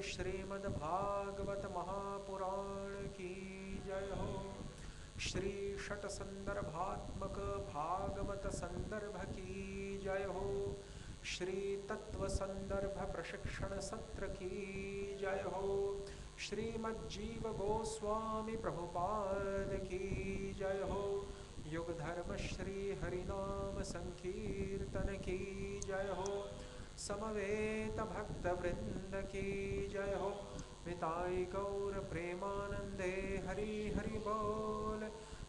श्रीमद् भागवत महापुराण की जय हो। श्री षट संदर्भात्मक भागवत संदर्भ की जय हो। श्री तत्व संदर्भ प्रशिक्षण सत्र की जय हो। श्रीमज्जीव गोस्वामी प्रभुपाद की जय हो। युग धर्म श्री हरिनाम संकीर्तन की जय हो। समवेत भक्त वृंद की जय हो। निताई गौर प्रेमानंदे हरि हरि बोल,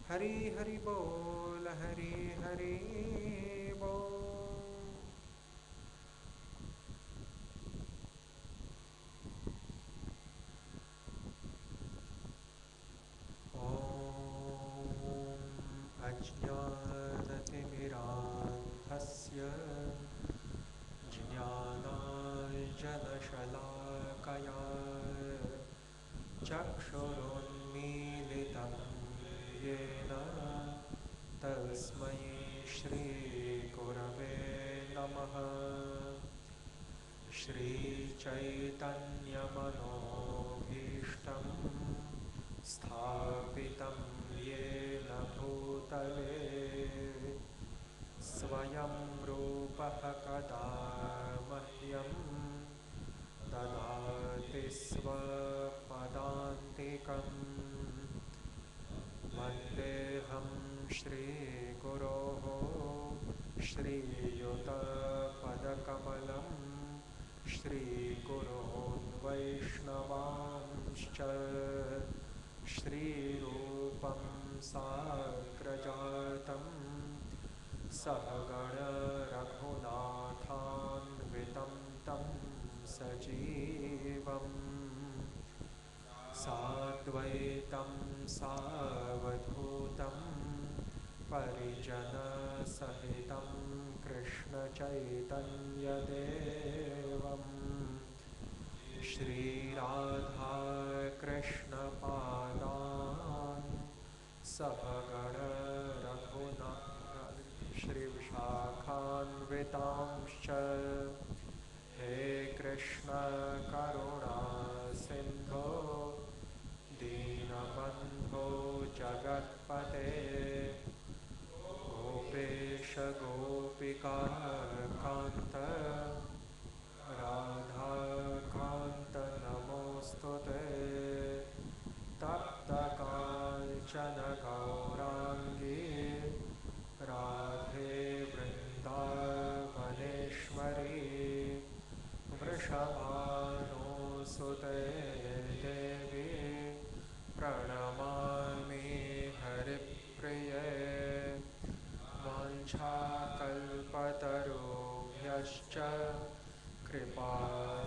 हरि हरि बोल, हरि हरि बोल। अज्ञानतिमिरान्धस्य ज्ञानाञ्जनशलाकया चक्षुरुन्मीलितं येन तस्मै श्रीगुरवे नमः। श्रीचैतन्यमनोभीष्टं स्थापितं येन भूतले स्वयं रूपः कदा मह्यं ददाति स्वपदान्तिकं। वन्देऽहं श्रीगुरोः श्रीयुतपदकमलं श्रीगुरोन् वैष्णवांश्च श्रीरूपं साग्रजातं सहगण रघुनाथान्वितं तं सजीवम् साद्वैतं सावधूतं परिजनसहितं कृष्णचैतन्यदेवम् श्रीराधाकृष्णपादान् सहगण रघुनाथ श्रीविशाखान्वितांश्च हे कृष्ण करुणा सिन्धो दीनबन्धो जगत्पते गोपेश गोपिकान्त राधाकान्त नमोऽस्तुते। तप्तकाञ्चन गौराङ्गी राधे वृन्दावनेश्वरी वृषभानुसुते देवी प्रणमामि हरिप्रिये। वाञ्छाकल्पतरुभ्यश्च कृपा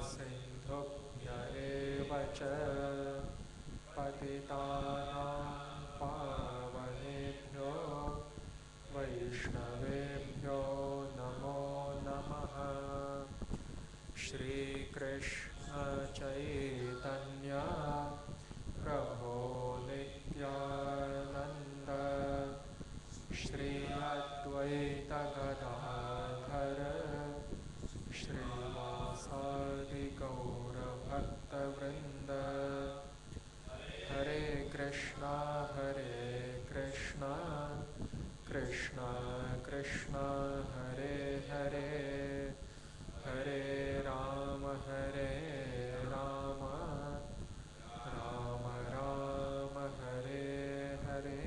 सिन्धुभ्य एव च पतितानां पावनेभ्यो वैष्णवेभ्यो नमो नमः। श्रीकृष्ण चैतन्य प्रभो नित्यानन्द श्री अद्वैत गदाधर श्रीवासादि गौरभक्तवृन्द। हरे कृष्णा कृष्णा कृष्णा हरे हरे हरे राम राम राम हरे हरे।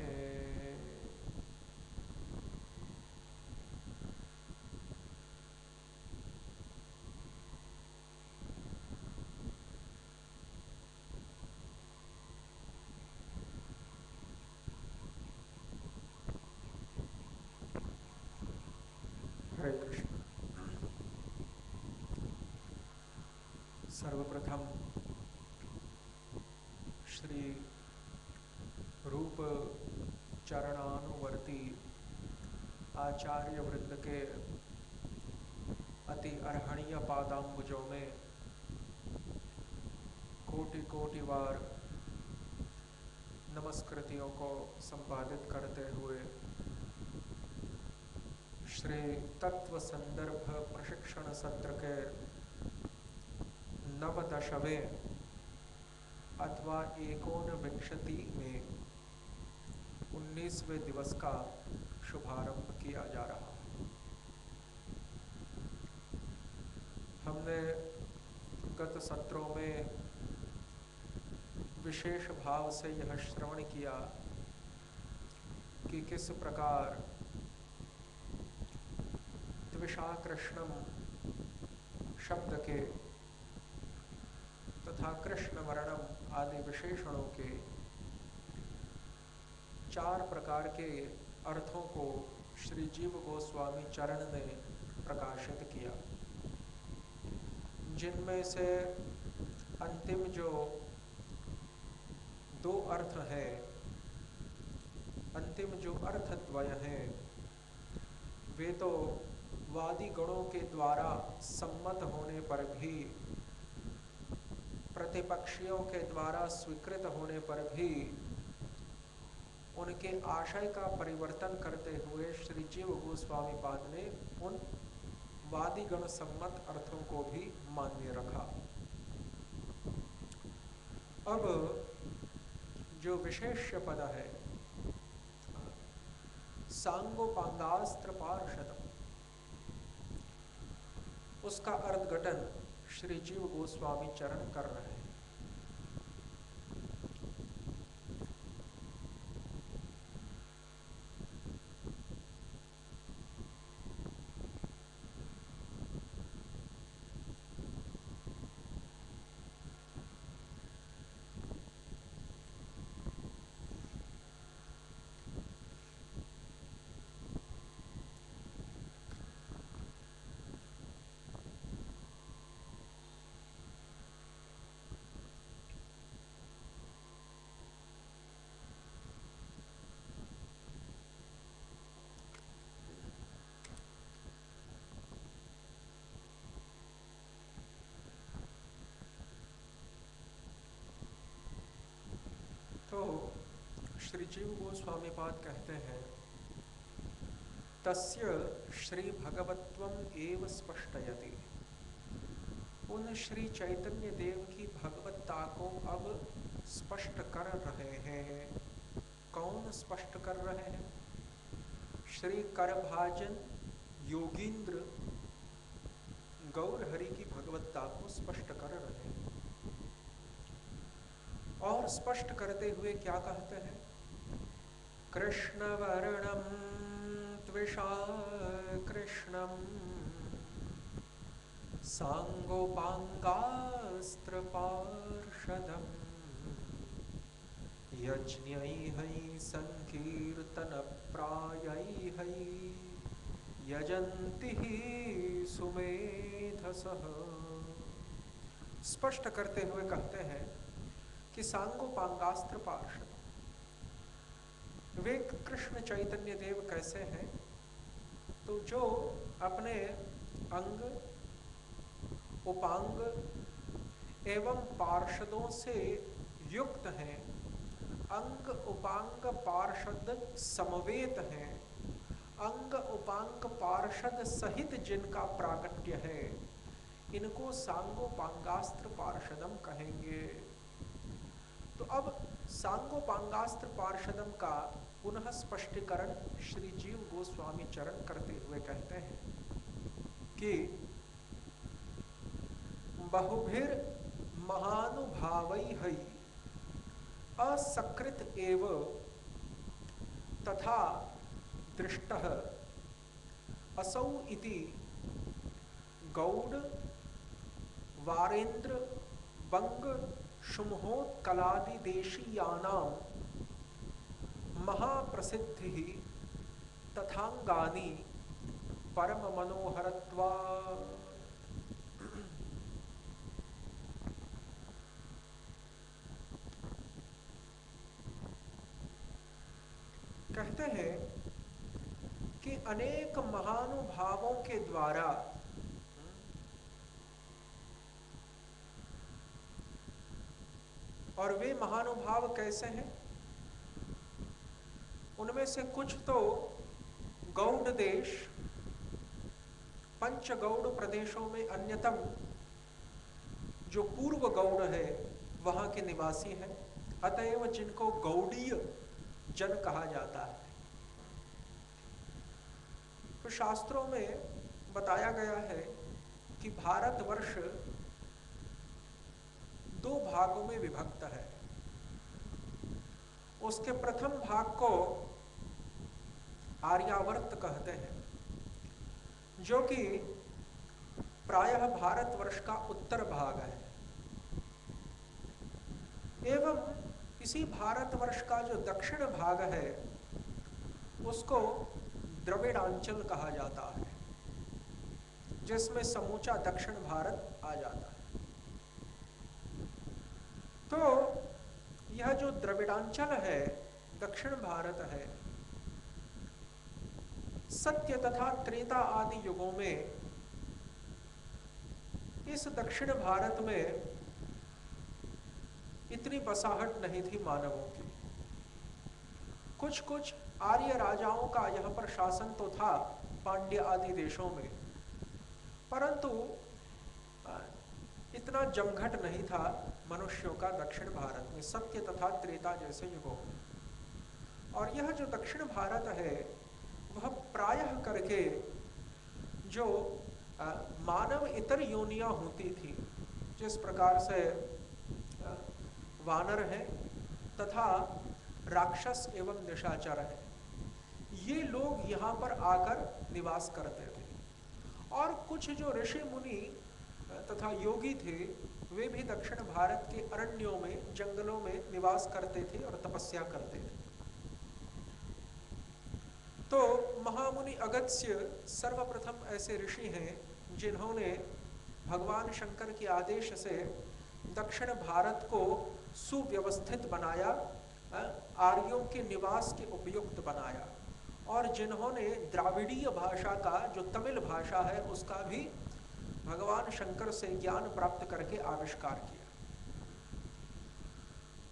हरे कृष्ण। सर्वप्रथम श्री रूप चरणानुवर्ती आचार्य वृंद के अति अर्हणीय पादांबुजों में कोटि कोटि बार नमस्कृतियों को संपादित करते हुए श्री तत्व संदर्भ प्रशिक्षण सत्र के नवदशवें अथवा एकोनविंशति में 19वें दिवस का शुभारंभ किया जा रहा है। हमने गत सत्रों में विशेष भाव से यह श्रवण किया कि किस प्रकार द्विषा कृष्णम शब्द के तथा कृष्ण वर्णम आदि विशेषणों के 4 प्रकार के अर्थों को श्री जीव गोस्वामी चरण ने प्रकाशित किया, जिनमें से अंतिम जो 2 अर्थ है, अंतिम जो अर्थद्वय है, वे तो वादी गणों के द्वारा सम्मत होने पर भी, प्रतिपक्षियों के द्वारा स्वीकृत होने पर भी उनके आशय का परिवर्तन करते हुए श्री जीव गोस्वामी पाद ने उन वादीगण सम्मत अर्थों को भी मान्य रखा। अब जो विशेष्य पद है सांगोपांगास्त्र पार्षद, उसका अर्थघटन श्री जीव गोस्वामी चरण कर रहे हैं। तो श्री जीव गोस्वामी पाद कहते हैं, तस्य श्री भगवत्वम एव स्पष्टयति। उन श्री चैतन्य देव की भगवत्ता को अब स्पष्ट कर रहे हैं। कौन स्पष्ट कर रहे हैं? श्री करभाजन योगींद्र गौर हरि की भगवत्ता को स्पष्ट कर रहे हैं। और स्पष्ट करते हुए क्या कहते हैं? कृष्ण वर्णम त्विषा कृष्णम सांगोपांगास्त्र पार्षदम यज्ञैः संकीर्तन प्रायैः यजन्ति सुमेधसः। स्पष्ट करते हुए कहते हैं कि सांगोपांगास्त्र पार्षद, वे कृष्ण चैतन्य देव कैसे हैं? तो जो अपने अंग, उपांग एवं पार्षदों से युक्त हैं, अंग उपांग पार्षद समवेत हैं, अंग उपांग पार्षद सहित जिनका प्रागट्य है, इनको सांगोपांगास्त्र पार्षदम कहेंगे। तो अब सांगोपांगास्त्र पार्षदम का पुनः स्पष्टीकरण श्री जीव गोस्वामी चरण करते हुए कहते हैं कि बहुभिर महानुभावैः असकृत एव तथा दृष्टः असौ इति गौड़ वारेंद्र बंग शुम्होत्कलादि देशीयानां महाप्रसिद्धि तथांगानि परम मनोहरत्वा। कहते हैं कि अनेक महानुभावों के द्वारा और वे महानुभाव कैसे हैं? उनमें से कुछ तो गौड़ देश, पंच गौड़ प्रदेशों में अन्यतम जो पूर्व गौड़ है वहां के निवासी हैं, अतएव जिनको गौड़ीय जन कहा जाता है। तो शास्त्रों में बताया गया है कि भारतवर्ष 2 भागों में विभक्त है। उसके प्रथम भाग को आर्यावर्त कहते हैं, जो कि प्रायः भारतवर्ष का उत्तर भाग है। एवं इसी भारतवर्ष का जो दक्षिण भाग है उसको द्रविड़ांचल कहा जाता है, जिसमें समूचा दक्षिण भारत आ जाता है। तो यह जो द्रविड़ांचल है, दक्षिण भारत है, सत्य तथा त्रेता आदि युगों में इस दक्षिण भारत में इतनी बसाहट नहीं थी मानवों की। कुछ कुछ आर्य राजाओं का यह पर शासन तो था पांड्य आदि देशों में, परंतु इतना जमघट नहीं था मनुष्यों का दक्षिण भारत में, सत्य तथा त्रेता जैसे युगों में। और यह जो दक्षिण भारत है वह प्रायः करके जो मानव इतर योनियां होती थी, जिस प्रकार से वानर है तथा राक्षस एवं निशाचर है, ये लोग यहाँ पर आकर निवास करते थे। और कुछ जो ऋषि मुनि तथा योगी थे वे भी दक्षिण भारत के अरण्यों में, जंगलों में निवास करते थे और तपस्या करते थे। तो महामुनि अगस्त्य सर्वप्रथम ऐसे ऋषि हैं जिन्होंने भगवान शंकर के आदेश से दक्षिण भारत को सुव्यवस्थित बनाया, आर्यों के निवास के उपयुक्त बनाया, और जिन्होंने द्राविड़ीय भाषा का, जो तमिल भाषा है, उसका भी भगवान शंकर से ज्ञान प्राप्त करके आविष्कार किया।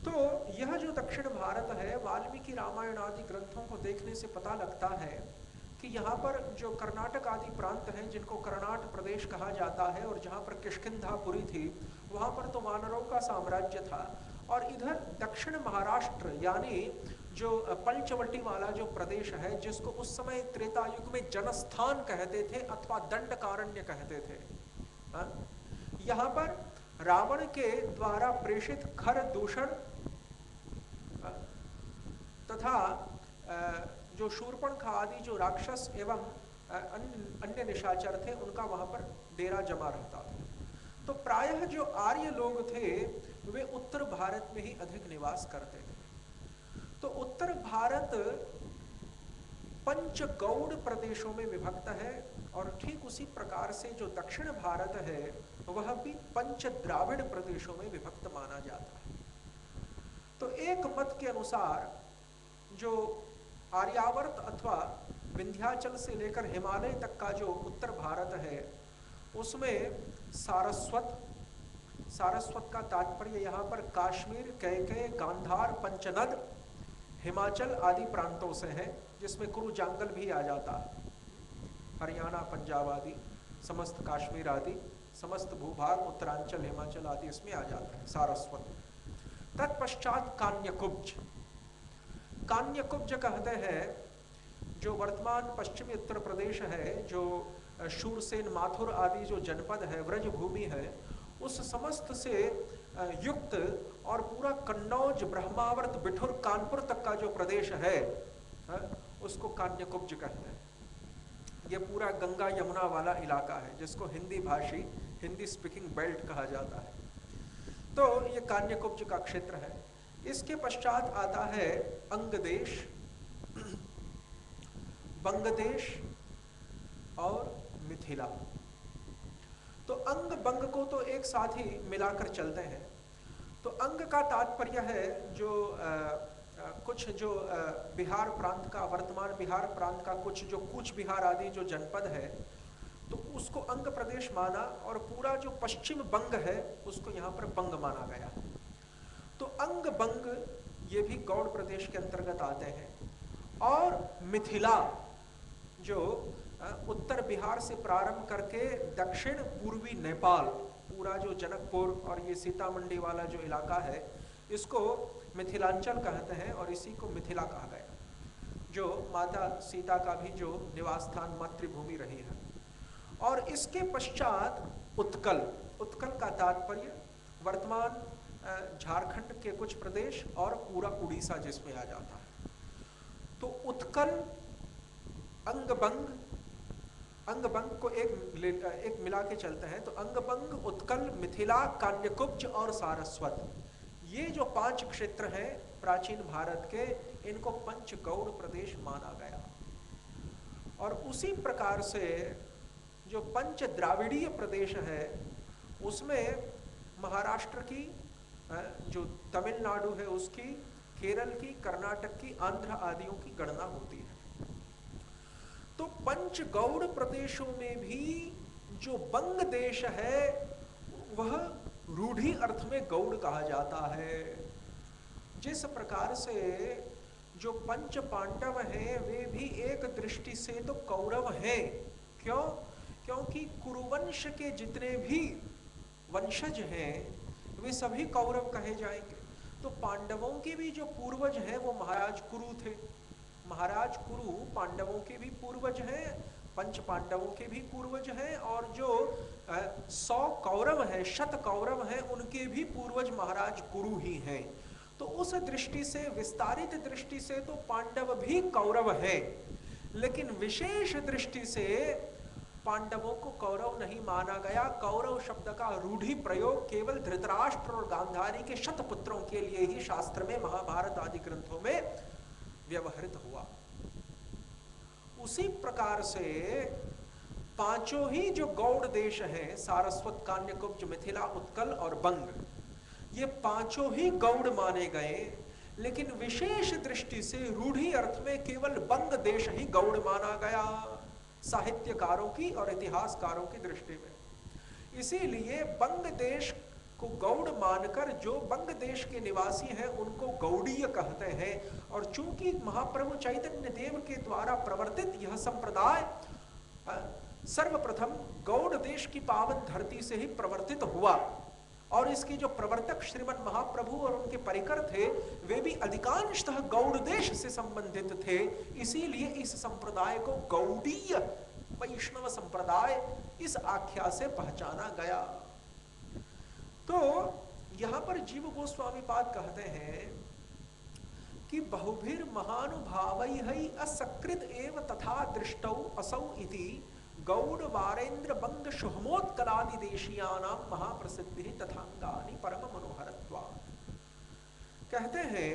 तो यह जो दक्षिण भारत है, वाल्मीकि रामायण आदि ग्रंथों को देखने से पता लगता है कि यहाँ पर जो कर्नाटक आदि प्रांत हैं, जिनको कर्नाट प्रदेश कहा जाता है, और जहाँ पर किष्किंधापुरी थी, वहाँ पर तो वानरों का साम्राज्य था। और इधर दक्षिण महाराष्ट्र यानी जो पंचवटी वाला जो प्रदेश है, जिसको उस समय त्रेता युग में जनस्थान कहते थे अथवा दंडकारण्य कहते थे, यहाँ पर रावण के द्वारा प्रेषित खर दूषण तथा जो शूर्पणखा आदि जो राक्षस एवं अन्य निशाचर थे, उनका वहां पर डेरा जमा रहता था। तो प्रायः जो आर्य लोग थे वे उत्तर भारत में ही अधिक निवास करते थे। तो उत्तर भारत पंचगौड़ प्रदेशों में विभक्त है, और ठीक उसी प्रकार से जो दक्षिण भारत है वह भी पंच द्राविड़ प्रदेशों में विभक्त माना जाता है। तो एक मत के अनुसार जो आर्यावर्त अथवा विंध्याचल से लेकर हिमालय तक का जो उत्तर भारत है, उसमें सारस्वत का तात्पर्य यहाँ पर काश्मीर, कैकेय, गांधार, पंचनद, हिमाचल आदि प्रांतों से है, जिसमें कुरु जांगल भी आ जाता है। हरियाणा, पंजाब आदि, समस्त कश्मीर आदि, समस्त भूभाग, उत्तरांचल, हिमाचल आदि इसमें आ जाता है सारस्वत। तत्पश्चात कान्यकुब्ज, कान्यकुब्ज कहते हैं जो वर्तमान पश्चिमी उत्तर प्रदेश है, जो शूरसेन, माथुर आदि जो जनपद है, व्रज भूमि है, उस समस्त से युक्त और पूरा कन्नौज, ब्रह्मावर्त, बिठुर, कानपुर तक का जो प्रदेश है, उसको कान्यकुब्ज कहते हैं। ये पूरा गंगा यमुना वाला इलाका है, जिसको हिंदी भाषी, हिंदी स्पीकिंग बेल्ट कहा जाता है। तो ये कान्यकुब्ज का क्षेत्र है। इसके पश्चात आता है अंगदेश, बंगदेश और मिथिला। तो अंग बंग को तो एक साथ ही मिलाकर चलते हैं। तो अंग का तात्पर्य है जो कुछ जो बिहार प्रांत का, वर्तमान बिहार प्रांत का कुछ जो कूच बिहार आदि जो जनपद है, तो उसको अंग प्रदेश माना, और पूरा जो पश्चिम बंग है उसको यहाँ पर बंग माना गया। तो अंग बंग ये भी गौड़ प्रदेश के अंतर्गत आते हैं। और मिथिला जो उत्तर बिहार से प्रारंभ करके दक्षिण पूर्वी नेपाल, पूरा जो जनकपुर और ये सीतामढ़ी वाला जो इलाका है, इसको मिथिलांचल कहते हैं और इसी को मिथिला कहा गया, जो माता सीता का भी जो निवास स्थान मातृभूमि रही है। और इसके पश्चात उत्कल, उत्कल का तात्पर्य वर्तमान झारखंड के कुछ प्रदेश और पूरा उड़ीसा जिसमें आ जाता है। तो उत्कल, अंगबंग, अंगबंग को एक मिला के चलते हैं, तो अंगबंग, उत्कल, मिथिला, कान्यकुब्ज और सारस्वत, ये जो 5 क्षेत्र हैं प्राचीन भारत के, इनको पंच गौड़ प्रदेश माना गया। और उसी प्रकार से जो पंच द्राविड़ीय प्रदेश है, उसमें महाराष्ट्र की, जो तमिलनाडु है उसकी, केरल की, कर्नाटक की, आंध्र आदियों की गणना होती है। तो पंच गौड़ प्रदेशों में भी जो बंग देश है वह रूढ़ी अर्थ में गौड़ कहा जाता है। जिस प्रकार से जो पंच पांडव हैं वे भी एक दृष्टि से तो कौरव हैं। क्यों? क्योंकि कुरुवंश के जितने भी वंशज हैं वे सभी कौरव कहे जाएंगे। तो पांडवों के भी जो पूर्वज हैं वो महाराज कुरु थे। महाराज कुरु पांडवों के भी पूर्वज हैं, पंच पांडवों के भी पूर्वज हैं, और जो 100 कौरव हैं, 100 कौरव हैं, उनके भी पूर्वज महाराज कुरु ही हैं। तो उस दृष्टि से, विस्तारित दृष्टि से तो पांडव भी कौरव हैं, लेकिन विशेष दृष्टि से पांडवों को कौरव नहीं माना गया। कौरव शब्द का रूढ़ी प्रयोग केवल धृतराष्ट्र और गांधारी के शतपुत्रों के लिए ही शास्त्र में, महाभारत आदि ग्रंथों में व्यवहृत हुआ। उसी प्रकार से पांचों ही जो गौड़ देश हैं, सारस्वत, कान्यकुब्ज, मिथिला, उत्कल और बंग, ये पांचों ही गौड़ माने गए, लेकिन विशेष दृष्टि से रूढ़ी अर्थ में केवल बंग देश ही गौड़ माना गया, साहित्यकारों की और इतिहासकारों की दृष्टि में। इसीलिए बंग देश को गौड़ मानकर जो बंग देश के निवासी हैं उनको गौड़ीय कहते हैं। और चूंकि महाप्रभु चैतन्य देव के द्वारा प्रवर्तित यह संप्रदाय सर्वप्रथम गौड़ देश की पावन धरती से ही प्रवर्तित हुआ, और इसके जो प्रवर्तक श्रीमन महाप्रभु और उनके परिकर थे वे भी अधिकांशतः गौड़ देश से संबंधित थे। इसीलिए इस संप्रदाय को गौड़ीय वैष्णव संप्रदाय इस आख्या से पहचाना गया। तो यहां पर जीव गोस्वामी पाद कहते हैं कि बहुभिर महानुभावैहि असकृत एव तथा दृष्टौ असौ इति गौड़ वारेन्द्र बंग शुभमोत्कलादि देशीयानां महाप्रसिद्धि तथांगानि परम मनोहरत्वात्। कहते हैं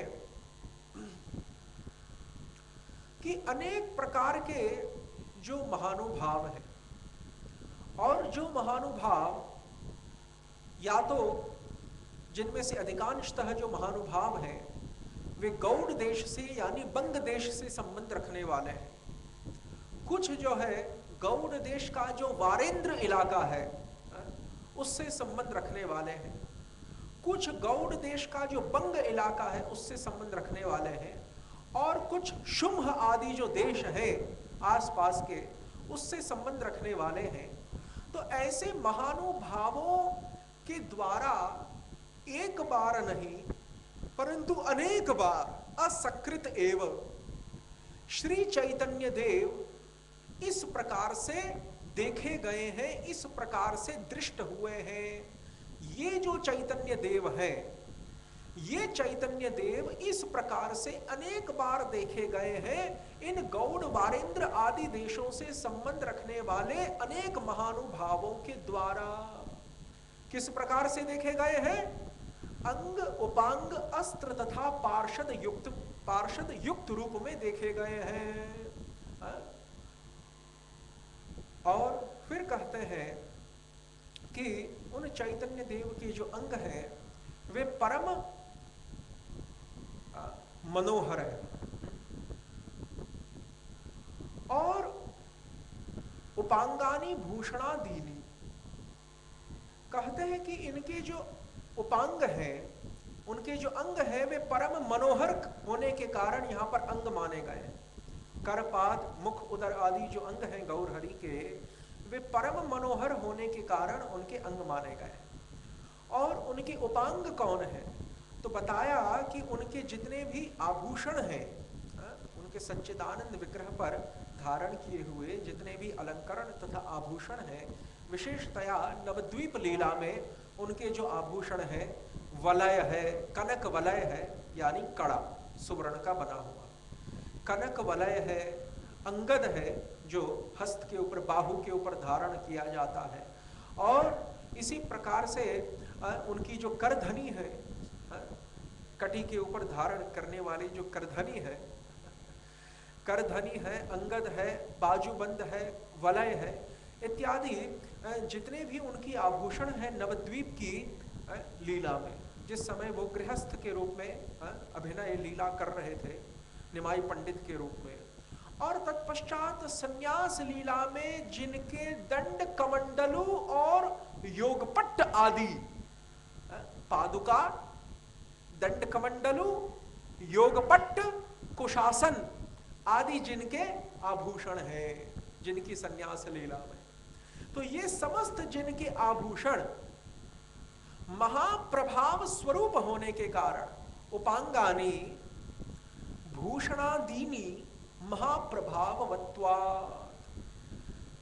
कि अनेक प्रकार के जो महानुभाव हैं, और जो महानुभाव या तो जिनमें से अधिकांशतः जो महानुभाव हैं वे गौड़ देश से यानी बंग देश से संबंध रखने वाले हैं। कुछ जो है गौड़ देश का जो वारेंद्र इलाका है उससे संबंध रखने वाले हैं, कुछ गौड़ देश का जो बंग इलाका है उससे संबंध रखने वाले हैं, और कुछ शुंभ आदि जो देश हैं आसपास के उससे संबंध रखने वाले हैं। तो ऐसे महानुभावों के द्वारा एक बार नहीं परंतु अनेक बार असकृत एवं श्री चैतन्य देव इस प्रकार से देखे गए हैं, इस प्रकार से दृष्ट हुए हैं। ये जो चैतन्य देव है, ये चैतन्य देव इस प्रकार से अनेक बार देखे गए हैं इन गौड़ वारेंद्र आदि देशों से संबंध रखने वाले अनेक महानुभावों के द्वारा। किस प्रकार से देखे गए हैं? अंग, उपांग, अस्त्र तथा पार्षद युक्त रूप में देखे गए हैं। और फिर कहते हैं कि उन चैतन्य देव के जो अंग हैं वे परम मनोहर है, और उपांगानी भूषणादीनी, कहते हैं कि इनके जो उपांग हैं, उनके जो अंग हैं वे परम मनोहर होने के कारण यहाँ पर अंग माने गए हैं। करपाद, मुख, उदर आदि जो अंग हैं गौर हरि के, वे परम मनोहर होने के कारण उनके अंग माने गए। और उनके उपांग कौन है? तो बताया कि उनके जितने भी आभूषण हैं, उनके सच्चिदानंद विग्रह पर धारण किए हुए जितने भी अलंकरण तथा आभूषण हैं, विशेषतया नवद्वीप लीला में उनके जो आभूषण हैं, वलय है, कनक वलय है, यानी कड़ा सुवर्ण का बना हुआ, कनक वलय है, अंगद है जो हस्त के ऊपर बाहु के ऊपर धारण किया जाता है, और इसी प्रकार से उनकी जो करधनी है, कटी के ऊपर धारण करने वाली जो करधनी है, करधनी है, अंगद है, बाजूबंद है, वलय है, इत्यादि जितने भी उनकी आभूषण है नवद्वीप की लीला में, जिस समय वो गृहस्थ के रूप में अभिनय लीला कर रहे थे, निमाई पंडित के रूप में, और तत्पश्चात संन्यास लीला में जिनके दंड कमंडलु और योगपट्ट आदि, पादुका, दंड कमंडलु, योगपट्ट, कुशासन आदि जिनके आभूषण हैं, जिनकी संन्यास लीला में, तो ये समस्त जिनके आभूषण महाप्रभाव स्वरूप होने के कारण उपांगानी भूषणादीनी महाप्रभाववत्वा,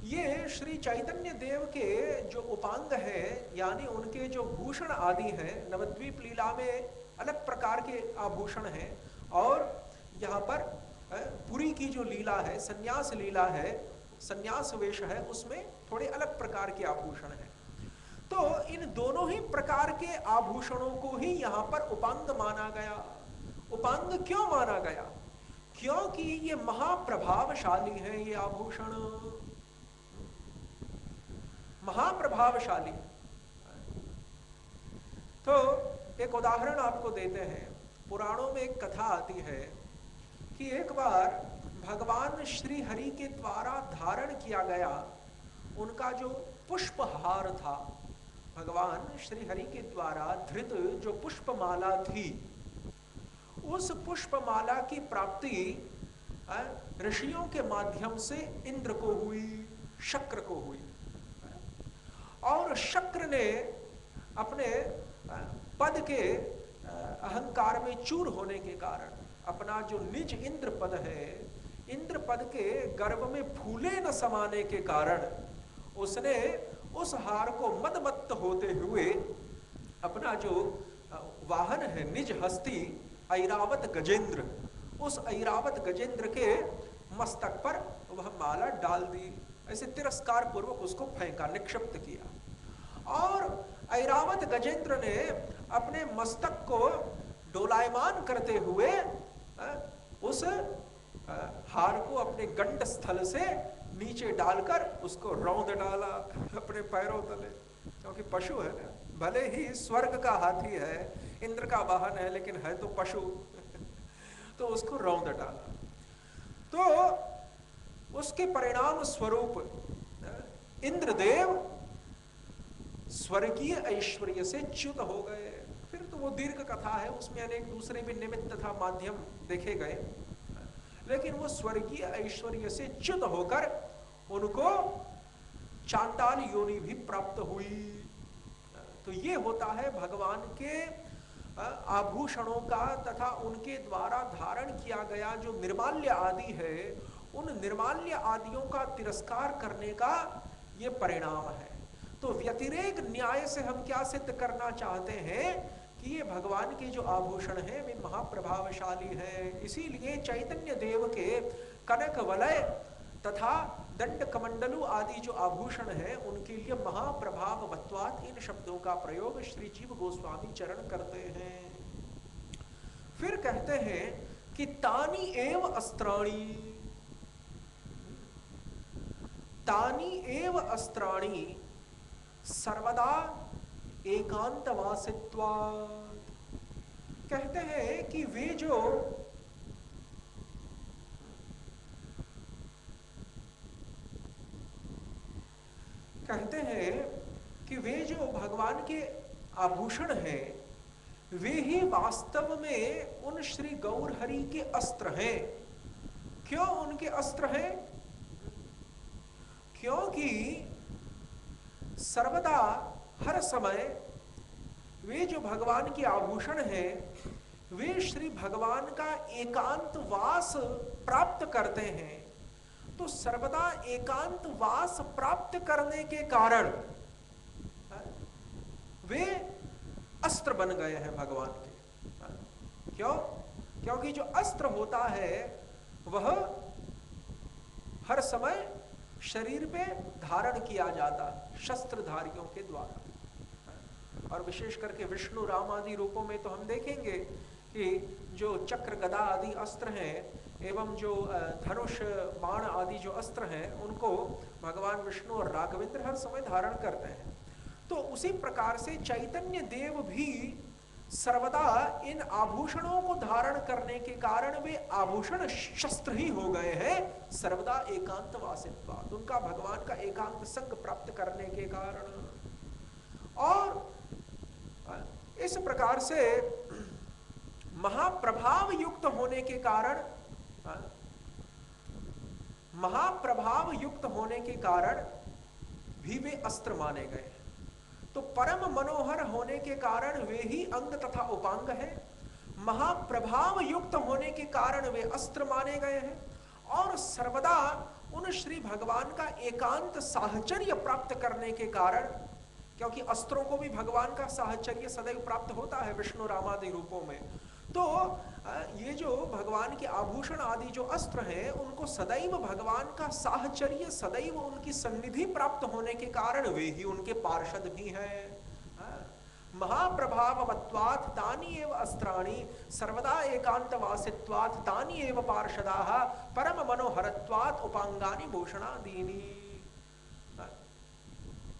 ये श्री चैतन्य देव के जो उपांग है, यानी उनके जो भूषण आदि हैं, नवद्वीप लीला में अलग प्रकार के आभूषण हैं, और यहाँ पर पुरी की जो लीला है, संन्यास लीला है, संन्यास वेश है, उसमें थोड़े अलग प्रकार के आभूषण हैं। तो इन दोनों ही प्रकार के आभूषणों को ही यहाँ पर उपांग माना गया। उपांग क्यों माना गया? क्योंकि ये महाप्रभावशाली है, ये आभूषण महाप्रभावशाली। तो एक उदाहरण आपको देते हैं। पुराणों में एक कथा आती है कि एक बार भगवान श्री हरि के द्वारा धारण किया गया उनका जो पुष्पहार था, भगवान श्री हरि के द्वारा धृत जो पुष्पमाला थी, उस पुष्पमाला की प्राप्ति ऋषियों के माध्यम से इंद्र को हुई, शक्र को हुई, और शक्र ने अपने पद के अहंकार में चूर होने के कारण अपना जो निज इंद्र पद है, इंद्र पद के गर्भ में फूले न समाने के कारण उसने उस हार को मदमत्त होते हुए अपना जो वाहन है निज हस्ती ऐरावत गजेंद्र, उस ऐरावत गजेंद्र के मस्तक पर वह माला डाल दी, ऐसे तिरस्कार पूर्वक उसको फेंका, निक्षिप्त किया। और ऐरावत गजेंद्र ने अपने मस्तक को डोलायमान करते हुए उस हार को अपने गंड स्थल से नीचे डालकर उसको रौंद डाला अपने पैरों तले, क्योंकि पशु है ना, भले ही स्वर्ग का हाथी है, इंद्र का वाहन है, लेकिन है तो पशु तो उसको रौंद डाला। तो उसके परिणाम स्वरूप इंद्रदेव स्वर्गीय ऐश्वर्य से च्युत हो गए। फिर तो वो दीर्घ कथा है, उसमें अनेक दूसरे भी निमित्त तथा माध्यम देखे गए, लेकिन वो स्वर्गीय ऐश्वर्य से च्युत होकर उनको चांडाल योनि भी प्राप्त हुई। तो ये होता है भगवान के आभूषणों का तथा उनके द्वारा धारण किया गया जो निर्माल्य आदि है, उन निर्माल्य आदियों का तिरस्कार करने का ये परिणाम है। तो व्यतिरेक न्याय से हम क्या सिद्ध करना चाहते हैं कि ये भगवान के जो आभूषण हैं वे महाप्रभावशाली हैं। इसीलिए चैतन्य देव के कनक वलय तथा दंड कमंडलु आदि जो आभूषण हैं उनके लिए महाप्रभाववत्वात् इन शब्दों का प्रयोग श्री जीव गोस्वामी चरण करते हैं। फिर कहते हैं कि तानी एव अस्त्राणि, तानी एव अस्त्राणि सर्वदा एकांतवासित्वात्। कहते हैं कि वे जो कहते हैं कि वे जो भगवान के आभूषण हैं वे ही वास्तव में उन श्री गौर हरि के अस्त्र हैं। क्यों उनके अस्त्र हैं? क्योंकि सर्वदा हर समय वे जो भगवान के आभूषण हैं वे श्री भगवान का एकांत वास प्राप्त करते हैं। तो सर्वदा एकांत वास प्राप्त करने के कारण वे अस्त्र बन गए हैं भगवान के। क्यों? क्योंकि जो अस्त्र होता है वह हर समय शरीर पे धारण किया जाता शस्त्रधारियों के द्वारा। और विशेष करके विष्णु राम आदि रूपों में तो हम देखेंगे कि जो चक्र गदा आदि अस्त्र हैं एवं जो धनुष बाण आदि जो अस्त्र हैं उनको भगवान विष्णु और राघवेंद्र हर समय धारण करते हैं। तो उसी प्रकार से चैतन्य देव भी सर्वदा इन आभूषणों को धारण करने के कारण वे आभूषण शस्त्र ही हो गए हैं, सर्वदा एकांत वासित्वात्, उनका भगवान का एकांत संग प्राप्त करने के कारण। और इस प्रकार से महाप्रभाव युक्त होने के कारण, महाप्रभाव युक्त होने के कारण भी वे अस्त्र माने गए। तो परम मनोहर होने के कारण वे ही अंग तथा उपांग है, महाप्रभाव युक्त होने के कारण वे अस्त्र माने गए हैं, और सर्वदा उन श्री भगवान का एकांत साहचर्य प्राप्त करने के कारण, क्योंकि अस्त्रों को भी भगवान का साहचर्य सदैव प्राप्त होता है विष्णु रामादि रूपों में, तो ये जो भगवान के आभूषण आदि जो अस्त्र हैं उनको सदैव भगवान का साहचर्य, सदैव उनकी सन्निधि प्राप्त होने के कारण वे ही उनके पार्षद भी हैं। महाप्रभाववत्वात् तानि एव अस्त्राणि सर्वदा एकांत वासित्वात् तानि एव पार्षदाः परम मनोहरत्वात् उपांगानि भूषणादीनि।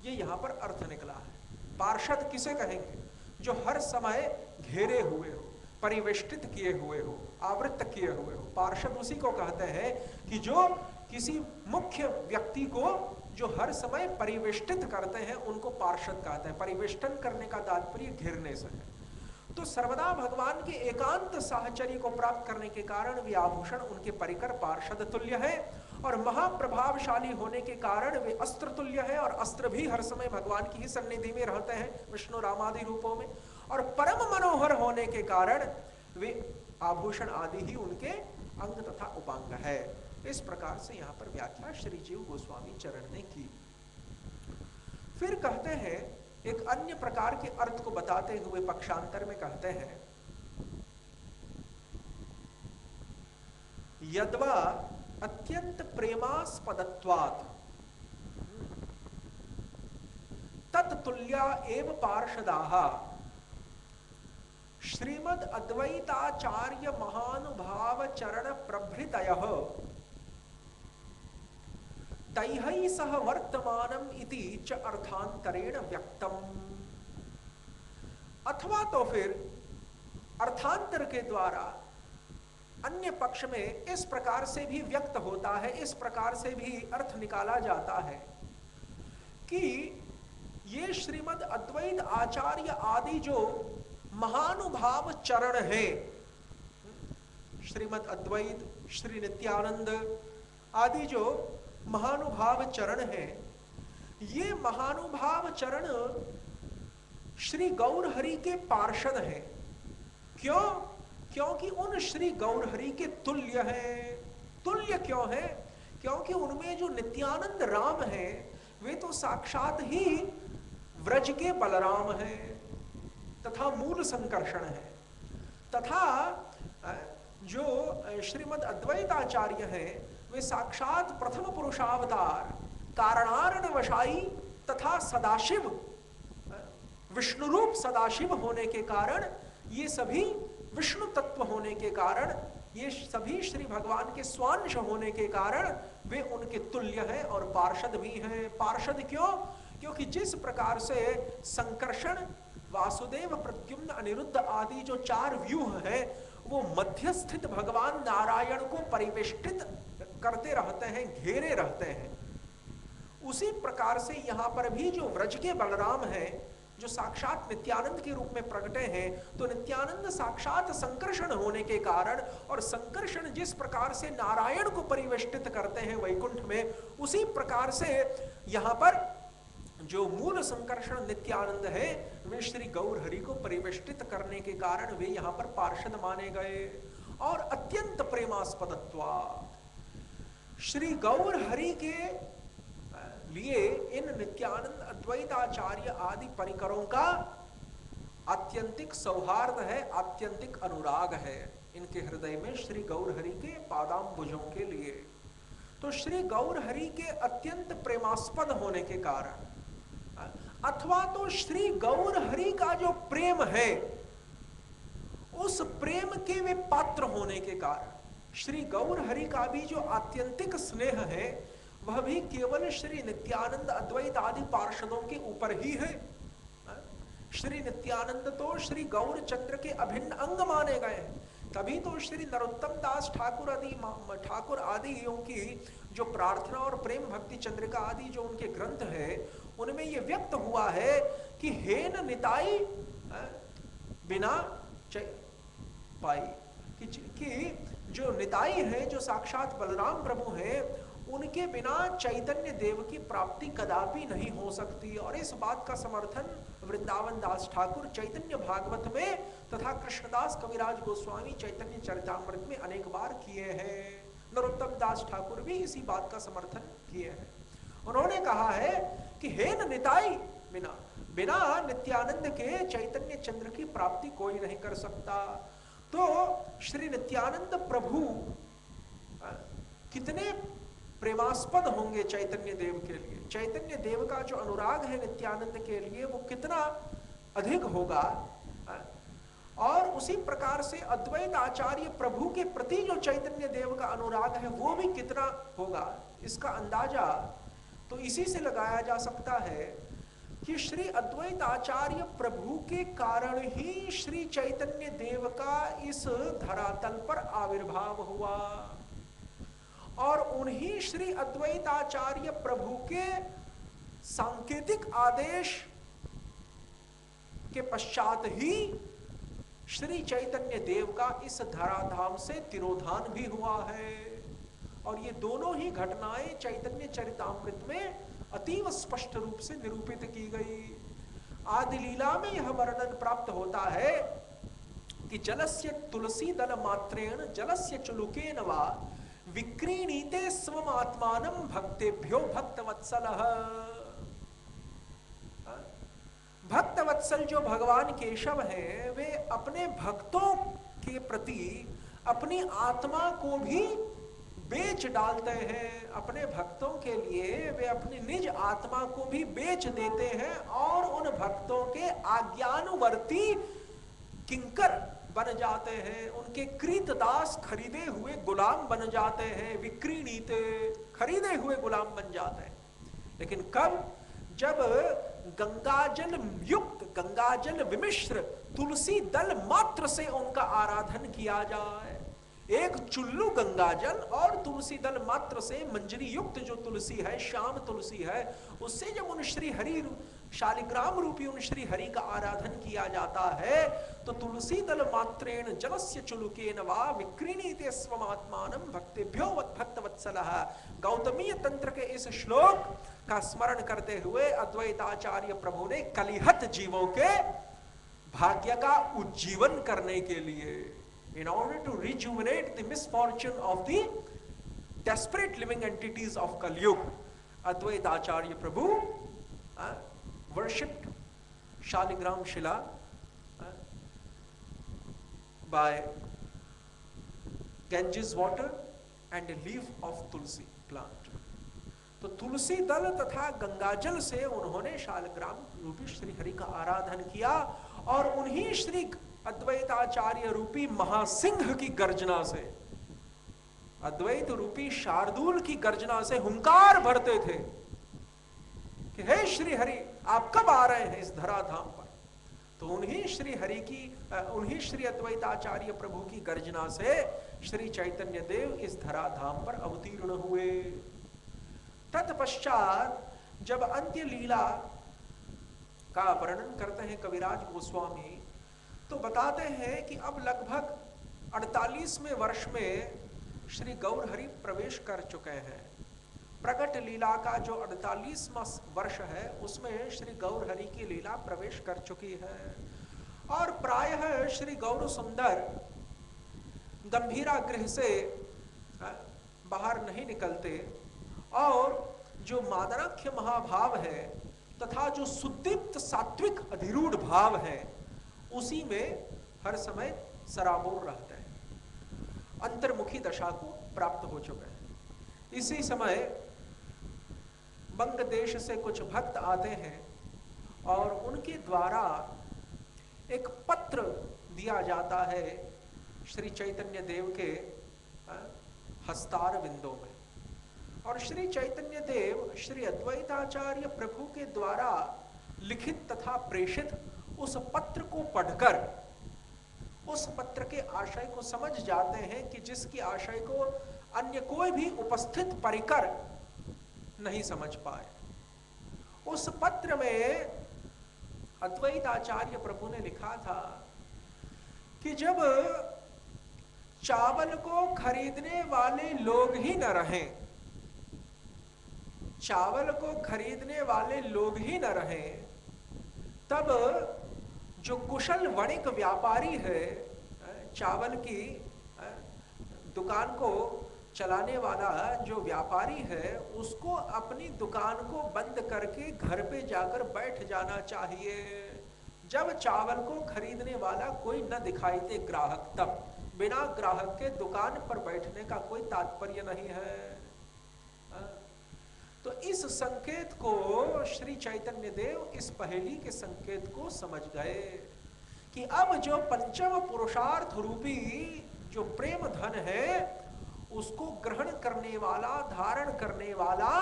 ये यहाँ पर अर्थ निकला है। पार्षद किसे कहेंगे? जो हर समय घेरे हुए हो, परिवेष्टित किए हुए हो, आवृत किए हुए हो। पार्षद उसी को कहते हैं कि जो किसी मुख्य व्यक्ति को जो हर समय परिवेष्टित करते हैं उनको पार्षद कहते हैं। परिवेष्टन करने का तात्पर्य घेरने से है। तो सर्वदा भगवान के एकांत साहचर्य को प्राप्त करने के कारण वे आभूषण, उनके परिकर पार्षद तुल्य है, और महाप्रभावशाली होने के कारण वे अस्त्र तुल्य है, और अस्त्र भी हर समय भगवान की ही सन्निधि में रहते हैं विष्णु रामादि रूपों में, और परम मनोहर होने के कारण वे आभूषण आदि ही उनके अंग तथा उपांग है। इस प्रकार से यहाँ पर व्याख्या श्री जीव गोस्वामी चरण ने की। फिर कहते हैं एक अन्य प्रकार के अर्थ को बताते हुए पक्षांतर में कहते हैं, यद्वा अत्यंत प्रेमास्पदत्वात् तत्तुल्या एव पार्षदाः श्रीमद् अद्वैताचार्य महानुभाव चरण प्रभृतयः तैः सह वर्तमानम इति च अर्थांतरेण व्यक्तम। अथवा तो फिर अर्थांतर के द्वारा अन्य पक्ष में इस प्रकार से भी व्यक्त होता है, इस प्रकार से भी अर्थ निकाला जाता है कि ये श्रीमद् अद्वैत आचार्य आदि जो महानुभाव चरण है, श्रीमद् अद्वैत, श्री नित्यानंद आदि जो महानुभाव चरण है, ये महानुभाव चरण श्री गौर हरि के पार्षद हैं। क्यों? क्योंकि उन श्री गौर हरि के तुल्य हैं। तुल्य क्यों है? क्योंकि उनमें जो नित्यानंद राम है वे तो साक्षात ही व्रज के बलराम हैं तथा मूल संकर्षण है, तथा जो श्रीमद् अद्वैताचार्य हैं वे साक्षात प्रथम पुरुषावतार कारणार्णवशाई तथा सदाशिव, विष्णु रूप सदाशिव होने के कारण, ये सभी विष्णु तत्व होने के कारण, ये सभी श्री भगवान के स्वांश होने के कारण वे उनके तुल्य हैं और पार्षद भी हैं। पार्षद क्यों? क्योंकि जिस प्रकार से संकर्षण, वासुदेव, प्रद्युम्न, अनिरुद्ध आदि जो चार व्यूह हैं वो मध्यस्थित भगवान नारायण को परिवेष्टित करते रहते हैं, घेरे रहते हैं, उसी प्रकार से यहाँ पर भी जो व्रज के बलराम हैं, जो साक्षात नित्यानंद के रूप में प्रकटे हैं, तो नित्यानंद साक्षात संकर्षण होने के कारण, और संकर्षण जिस प्रकार से नारायण को परिवेष्टित करते हैं वैकुंठ में, उसी प्रकार से यहाँ पर जो मूल संकर्षण नित्यानंद है वे श्री गौर हरि को परिवेष्टित करने के कारण वे यहाँ पर पार्षद माने गए। और अत्यंत प्रेमास्पदत्वा श्री गौर हरि के लिए इन नित्यानंद अद्वैताचार्य आदि परिकरों का आत्यंतिक सौहार्द है, आत्यंतिक अनुराग है इनके हृदय में श्री गौर हरि के पादाम्बुजों के लिए। तो श्री गौर हरि के अत्यंत प्रेमास्पद होने के कारण अथवा तो श्री गौर हरि का जो प्रेम है उस प्रेम के वे पात्र होने के कारण श्री गौर हरि का भी जो आत्यंतिक स्नेह है वह भी केवल श्री नित्यानंद अद्वैत आदि पार्षदों के ऊपर ही है। श्री नित्यानंद तो श्री गौर चंद्र के अभिन्न अंग माने गए हैं, तभी तो श्री नरोत्तम दास ठाकुर आदियों की जो प्रार्थना और प्रेम भक्ति चंद्रिका आदि जो उनके ग्रंथ है उनमें यह व्यक्त हुआ है कि हेन निताई बिना पाई, कि जो निताई है, जो साक्षात बलराम प्रभु हैं, उनके बिना चैतन्य देव की प्राप्ति कदापि नहीं हो सकती। और इस बात का समर्थन वृंदावन दास ठाकुर चैतन्य भागवत में तथा कृष्णदास कविराज गोस्वामी चैतन्य चरितामृत में अनेक बार किए हैं। नरोत्तम दास ठाकुर भी इसी बात का समर्थन किए हैं। उन्होंने कहा है कि हेन निताई बिना बिना नित्यानंद के चैतन्य चंद्र की प्राप्ति कोई नहीं कर सकता। तो श्री नित्यानंद प्रभु कितने प्रेमास्पद होंगे चैतन्य देव के लिए। चैतन्य देव का जो अनुराग है नित्यानंद के लिए वो कितना अधिक होगा। और उसी प्रकार से अद्वैत आचार्य प्रभु के प्रति जो चैतन्य देव का अनुराग है वो भी कितना होगा, इसका अंदाजा तो इसी से लगाया जा सकता है कि श्री अद्वैत आचार्य प्रभु के कारण ही श्री चैतन्य देव का इस धरातल पर आविर्भाव हुआ। और उन्हीं श्री अद्वैताचार्य प्रभु के सांकेतिक आदेश के पश्चात ही श्री चैतन्य देव का इस धराधाम से तिरोधान भी हुआ है। और ये दोनों ही घटनाएं चैतन्य चरितामृत में अतीव स्पष्ट रूप से निरूपित की गई। आदि लीला में यह वर्णन प्राप्त होता है कि जलस्य तुलसी दल मात्रेण जलस्य चुलुकेन वा विक्रीणीते स्वमात्मानं भक्तेभ्यो भक्तवत्सलः। भक्तवत्सल जो भगवान केशव हैं वे अपने भक्तों के प्रति अपनी आत्मा को भी बेच डालते हैं। अपने भक्तों के लिए वे अपनी निज आत्मा को भी बेच देते हैं और उन भक्तों के आज्ञानुवर्ती किंकर बन जाते हैं, उनके कृतदास खरीदे हुए गुलाम बन जाते हैं, विक्रीणीते खरीदे हुए गुलाम बन जाते हैं। लेकिन कब? जब गंगाजल युक्त गंगाजल विमिश्र तुलसी दल मात्र से उनका आराधन किया जाए। एक चुल्लू गंगाजल और तुलसी दल मात्र से मंजरी युक्त जो तुलसी है, श्याम तुलसी है, उससे जब उन श्री हरि शालिग्राम रूपी उन श्री हरि का आराधन किया जाता है तो तुलसी दल मात्रेण जलस्य चुलुकेन वा विक्रीणीते स्वमात्मानं भक्तेभ्यो भक्तवत्सलः। गौतमीय तंत्र के इस श्लोक का स्मरण करते हुए अद्वैताचार्य प्रभु ने कलिहत जीवों के भाग्य का उज्जीवन करने के लिए, in order to rejuvenate the misfortune of the desperate living entities of Kali Yuga, Advaita Acharya Prabhu worshipped Shaligram Shila by Ganges water and a leaf of Tulsi plant. तो तुलसी दल तथा गंगाजल से उन्होंने शालिग्राम रूपी श्री हरि का आराधन किया और उन्हीं श्री अद्वैताचार्य रूपी महासिंह की गर्जना से, अद्वैत रूपी शार्दूल की गर्जना से हुंकार भरते थे कि हे श्री हरि आप कब आ रहे हैं इस धराधाम पर। तो उन्हीं श्री हरि की उन्हीं श्री अद्वैताचार्य प्रभु की गर्जना से श्री चैतन्य देव इस धराधाम पर अवतीर्ण हुए। तत्पश्चात जब अंत्य लीला का वर्णन करते हैं कविराज गोस्वामी तो बताते हैं कि अब लगभग 48वें वर्ष में श्री गौर हरि प्रवेश कर चुके हैं। प्रकट लीला का जो 48वां वर्ष है उसमें श्री गौर हरि की लीला प्रवेश कर चुकी है और प्रायः श्री गौर सुंदर गंभीरा गृह से बाहर नहीं निकलते और जो मादनाख्य महाभाव है तथा जो सुदीप्त सात्विक अधिरूढ़ भाव है उसी में हर समय सराबोर रहते हैं, अंतर्मुखी दशा को प्राप्त हो चुके हैं। इसी समय बंग देश से कुछ भक्त आते हैं और उनके द्वारा एक पत्र दिया जाता है श्री चैतन्य देव के हस्तार बिंदों में और श्री चैतन्य देव श्री अद्वैताचार्य प्रभु के द्वारा लिखित तथा प्रेषित उस पत्र को पढ़कर उस पत्र के आशय को समझ जाते हैं कि जिसकी आशय को अन्य कोई भी उपस्थित परिकर नहीं समझ पाए। उस पत्र में अद्वैताचार्य प्रभु ने लिखा था कि जब चावल को खरीदने वाले लोग ही न रहें, चावल को खरीदने वाले लोग ही न रहें, तब जो कुशल वणिक व्यापारी है, चावल की दुकान को चलाने वाला जो व्यापारी है, उसको अपनी दुकान को बंद करके घर पे जाकर बैठ जाना चाहिए। जब चावल को खरीदने वाला कोई न दिखाई दे ग्राहक, तब बिना ग्राहक के दुकान पर बैठने का कोई तात्पर्य नहीं है। तो इस संकेत को श्री चैतन्य देव इस पहेली के संकेत को समझ गए कि अब जो पंचम पुरुषार्थ रूपी जो प्रेम धन है उसको ग्रहण करने वाला, धारण करने वाला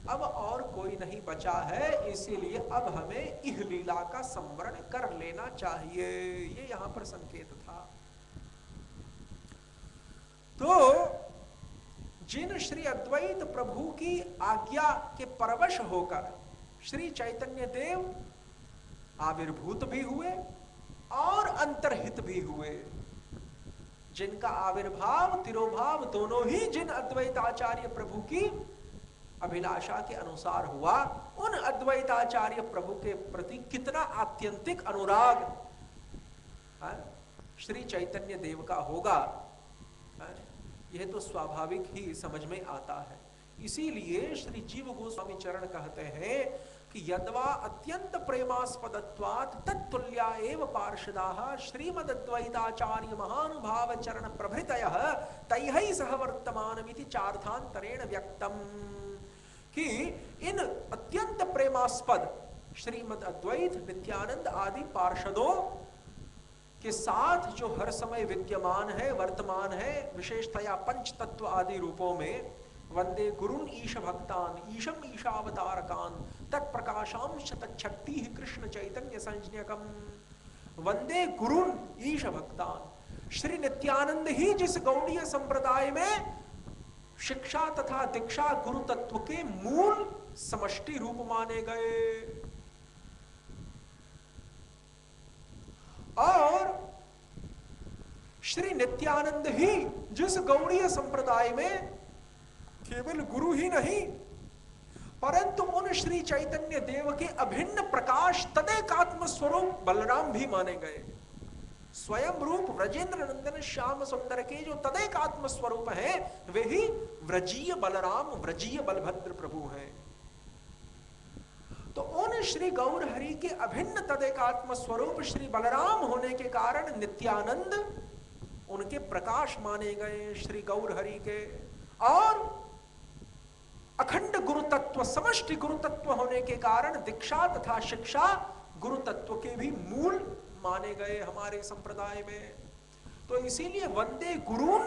अब और कोई नहीं बचा है, इसीलिए अब हमें इह लीला का संवरण कर लेना चाहिए। ये यहां पर संकेत था। तो जिन श्री अद्वैत प्रभु की आज्ञा के परवश होकर श्री चैतन्य देव आविर्भूत भी हुए और अंतर्हित भी हुए, जिनका आविर्भाव तिरोभाव दोनों ही जिन अद्वैताचार्य प्रभु की अभिलाषा के अनुसार हुआ, उन अद्वैताचार्य प्रभु के प्रति कितना आत्यंतिक अनुराग श्री चैतन्य देव का होगा, यह तो स्वाभाविक ही समझ में आता है। इसीलिए श्री जीव गोस्वामी चरण कहते हैं कि यद्वा अत्यंत प्रेमास्पदत्वात् तत्तुल्या एव पार्षदाः श्रीमद्द्वैताचार्य महानुभाव चरण प्रभृतयः तैहि सह वर्तमानमिति चार्थांतरेण व्यक्तम, कि इन अत्यंत प्रेमास्पद श्रीमद् अद्वैत नित्यानंद आदि पार्षदों के साथ जो हर समय विद्यमान है, वर्तमान है, विशेषतया पंच तत्व आदि रूपों में, वंदे गुरुन ईश भक्तान ईशम ईशावतारकान तत्प्रकाशांश तच्छक्ति कृष्ण चैतन्य संज्ञकम। वंदे गुरुन ईश भक्तान, श्री नित्यानंद ही जिस गौड़ीय संप्रदाय में शिक्षा तथा दीक्षा गुरु तत्व के मूल समष्टि रूप माने गए, और श्री नित्यानंद ही जिस गौड़ीय संप्रदाय में केवल गुरु ही नहीं परंतु उन श्री चैतन्य देव के अभिन्न प्रकाश तदेकात्म स्वरूप बलराम भी माने गए। स्वयं रूप व्रजेंद्र नंदन श्याम सुंदर के जो तदेकात्म स्वरूप हैं, वे ही व्रजीय बलराम, व्रजीय बलभद्र प्रभु हैं। तो उन श्री गौर हरि के अभिन्न तदेकात्म स्वरूप श्री बलराम होने के कारण नित्यानंद उनके प्रकाश माने गए श्री गौर हरि के, और अखंड गुरु तत्व समष्टि गुरु तत्व होने के कारण दीक्षा तथा शिक्षा गुरु तत्व के भी मूल माने गए हमारे संप्रदाय में। तो इसीलिए वंदे गुरुन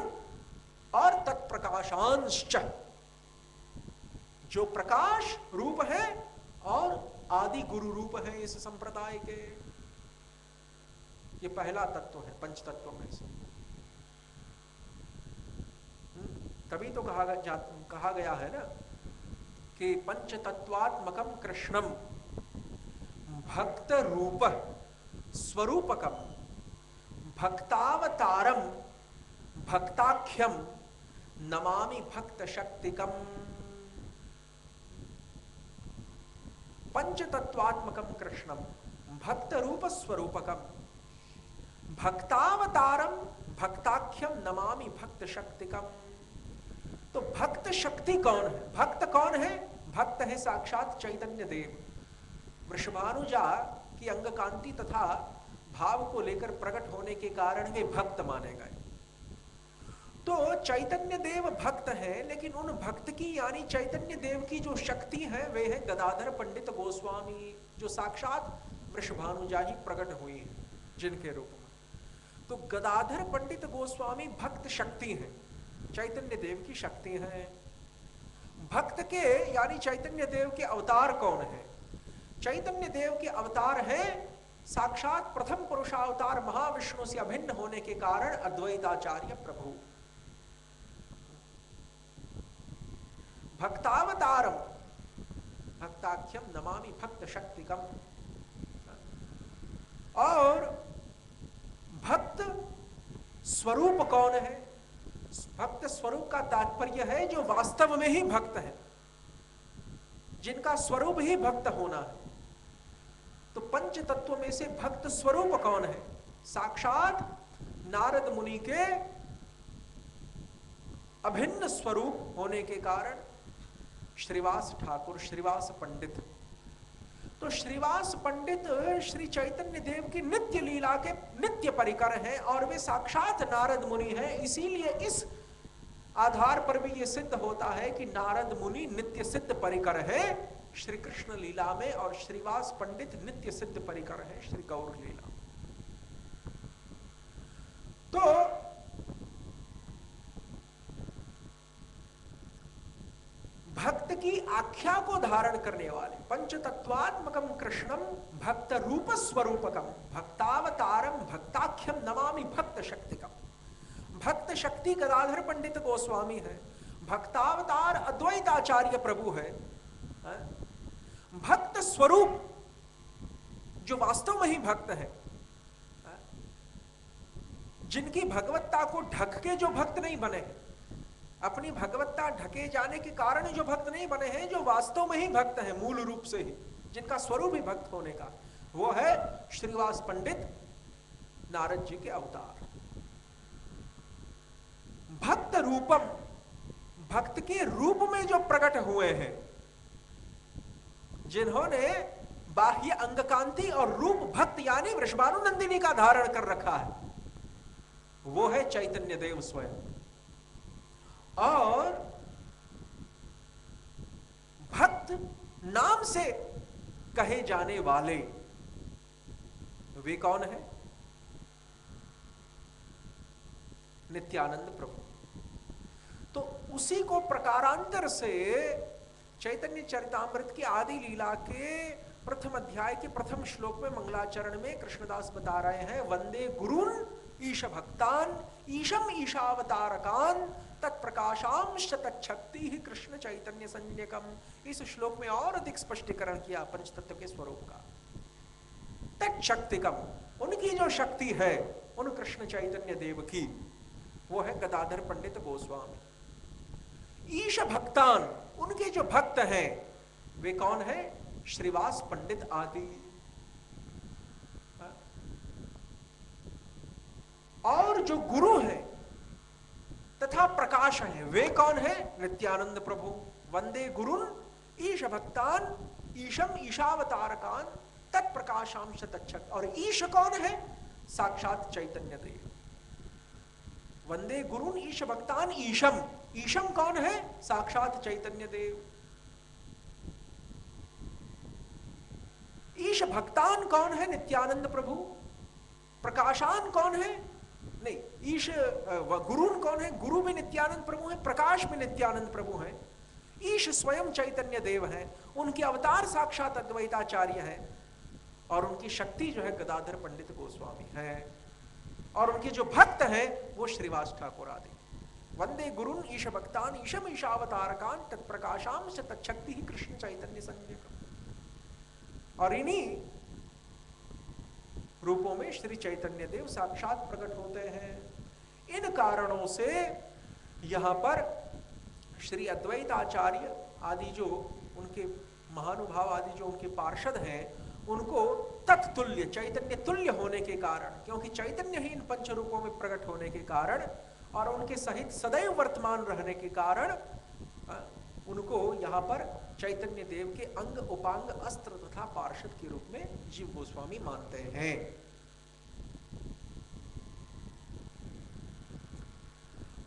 और तत्प्रकाशांश्च, जो प्रकाश रूप है और आदि गुरु रूप है इस संप्रदाय के, ये पहला तत्व है पंच तत्वों में से। तभी तो कहा गया है ना कि पंच तत्वात्मकम कृष्णम भक्त रूप स्वरूपकम भक्तावतारम भक्ताख्यम नमामि भक्त शक्तिकम। पंचतत्वात्मकम कृष्णम भक्त रूप स्वरूपकम भक्तावतारम भक्ताख्यम नमामि भक्त शक्तिकम। तो भक्त शक्ति कौन है? भक्त कौन है? भक्त है साक्षात चैतन्य देव। वृषभानुजा की अंग कांति तथा भाव को लेकर प्रकट होने के कारण वे भक्त माने गए। तो चैतन्य देव भक्त है, लेकिन उन भक्त की यानी चैतन्य देव की जो शक्ति है वे है गदाधर पंडित गोस्वामी, जो साक्षात वृषभानुजा ही प्रकट हुई है जिनके रूप में। तो गदाधर पंडित गोस्वामी भक्त शक्ति है, चैतन्य देव की शक्ति है। भक्त के यानी चैतन्य देव के अवतार कौन है? चैतन्य देव के अवतार है साक्षात प्रथम पुरुषावतार महाविष्णु से अभिन्न होने के कारण अद्वैताचार्य प्रभु। भक्तावतारम भक्ताख्यम नमामि भक्त शक्तिकम। और भक्त स्वरूप कौन है? भक्त स्वरूप का तात्पर्य है जो वास्तव में ही भक्त है, जिनका स्वरूप ही भक्त होना है। तो पंच तत्व में से भक्त स्वरूप कौन है? साक्षात नारद मुनि के अभिन्न स्वरूप होने के कारण श्रीवास ठाकुर, श्रीवास पंडित। तो श्रीवास पंडित श्री चैतन्य देव की नित्य लीला के नित्य परिकर हैं और वे साक्षात नारद मुनि हैं। इसीलिए इस आधार पर भी यह सिद्ध होता है कि नारद मुनि नित्य सिद्ध परिकर है श्री कृष्ण लीला में, और श्रीवास पंडित नित्य सिद्ध परिकर है श्री गौर लीला। तो भक्त की आख्या को धारण करने वाले पंचतत्वात्मकम कृष्णम भक्त रूप स्वरूपकम भक्तावतारम भक्ताख्यम नमामि भक्त शक्तिकम। भक्त शक्ति गदाधर पंडित गोस्वामी है, भक्तावतार अद्वैताचार्य प्रभु है। भक्त स्वरूप जो वास्तव में ही भक्त है, जिनकी भगवत्ता को ढक के जो भक्त नहीं बने, अपनी भगवत्ता ढके जाने के कारण जो भक्त नहीं बने हैं, जो वास्तव में ही भक्त हैं मूल रूप से ही, जिनका स्वरूप ही भक्त होने का, वो है श्रीवास पंडित नारद जी के अवतार। भक्त रूपम भक्त के रूप में जो प्रकट हुए हैं, जिन्होंने बाह्य अंगकांति और रूप भक्त यानी वृषभानुनंदिनी का धारण कर रखा है, वो है चैतन्य देव स्वयं। और भक्त नाम से कहे जाने वाले वे कौन है? नित्यानंद प्रभु। तो उसी को प्रकारांतर से चैतन्य चरितामृत की आदि लीला के प्रथम अध्याय के प्रथम श्लोक में मंगलाचरण में कृष्णदास बता रहे हैं, वंदे गुरुन ईश भक्तान ईशम ईशावतारकान तत्प्रकाशांश तच्छक्ति ही कृष्ण चैतन्य संज्ञकम। इस श्लोक में और अधिक स्पष्टीकरण किया पंचतत्व के स्वरूप का। तच्छक्तिकम उनकी जो शक्ति है उन कृष्ण चैतन्य देव की, वो है गदाधर पंडित गोस्वामी। ईश भक्तान उनके जो भक्त हैं वे कौन है? श्रीवास पंडित आदि। और जो गुरु हैं तथा प्रकाश है वे कौन है? नित्यानंद प्रभु। वंदे गुरुन ईश भक्तान ईशम ईशावतारकान तत्प्रकाशांश तच्छक्ति। और ईश कौन है? साक्षात चैतन्य देव। वंदे गुरुन ईश भक्तान ईशम, ईशम कौन है? साक्षात चैतन्य देव। ईश भक्तान कौन है? नित्यानंद प्रभु। प्रकाशान कौन है? नहीं, ईश गुरुन कौन है? गुरु भी नित्यानंद प्रभु है, प्रकाश भी नित्यानंद प्रभु है। ईश स्वयं चैतन्य देव है, उनके अवतार साक्षात अद्वैताचार्य है, और उनकी शक्ति जो है गदाधर पंडित गोस्वामी है, और उनके जो भक्त हैं वो श्रीवास ठाकुर आदि। वंदे गुरुन ईश भक्तान ईशम ईशावतारकान तत्प्रकाशाम से तच्छक्ति ही कृष्ण चैतन्य संज्ञकम। और इन्हीं रूपों में श्री चैतन्य देव साक्षात प्रकट होते हैं। इन कारणों से यहां पर श्री अद्वैताचार्य आदि जो उनके महानुभाव आदि जो उनके पार्षद हैं उनको तत्तुल्य चैतन्य तुल्य होने के कारण, क्योंकि चैतन्य ही इन पंच रूपों में प्रकट होने के कारण और उनके सहित सदैव वर्तमान रहने के कारण उनको यहाँ पर चैतन्य देव के अंग उपांग अस्त्र तथा पार्षद के रूप में जीव गोस्वामी मानते हैं।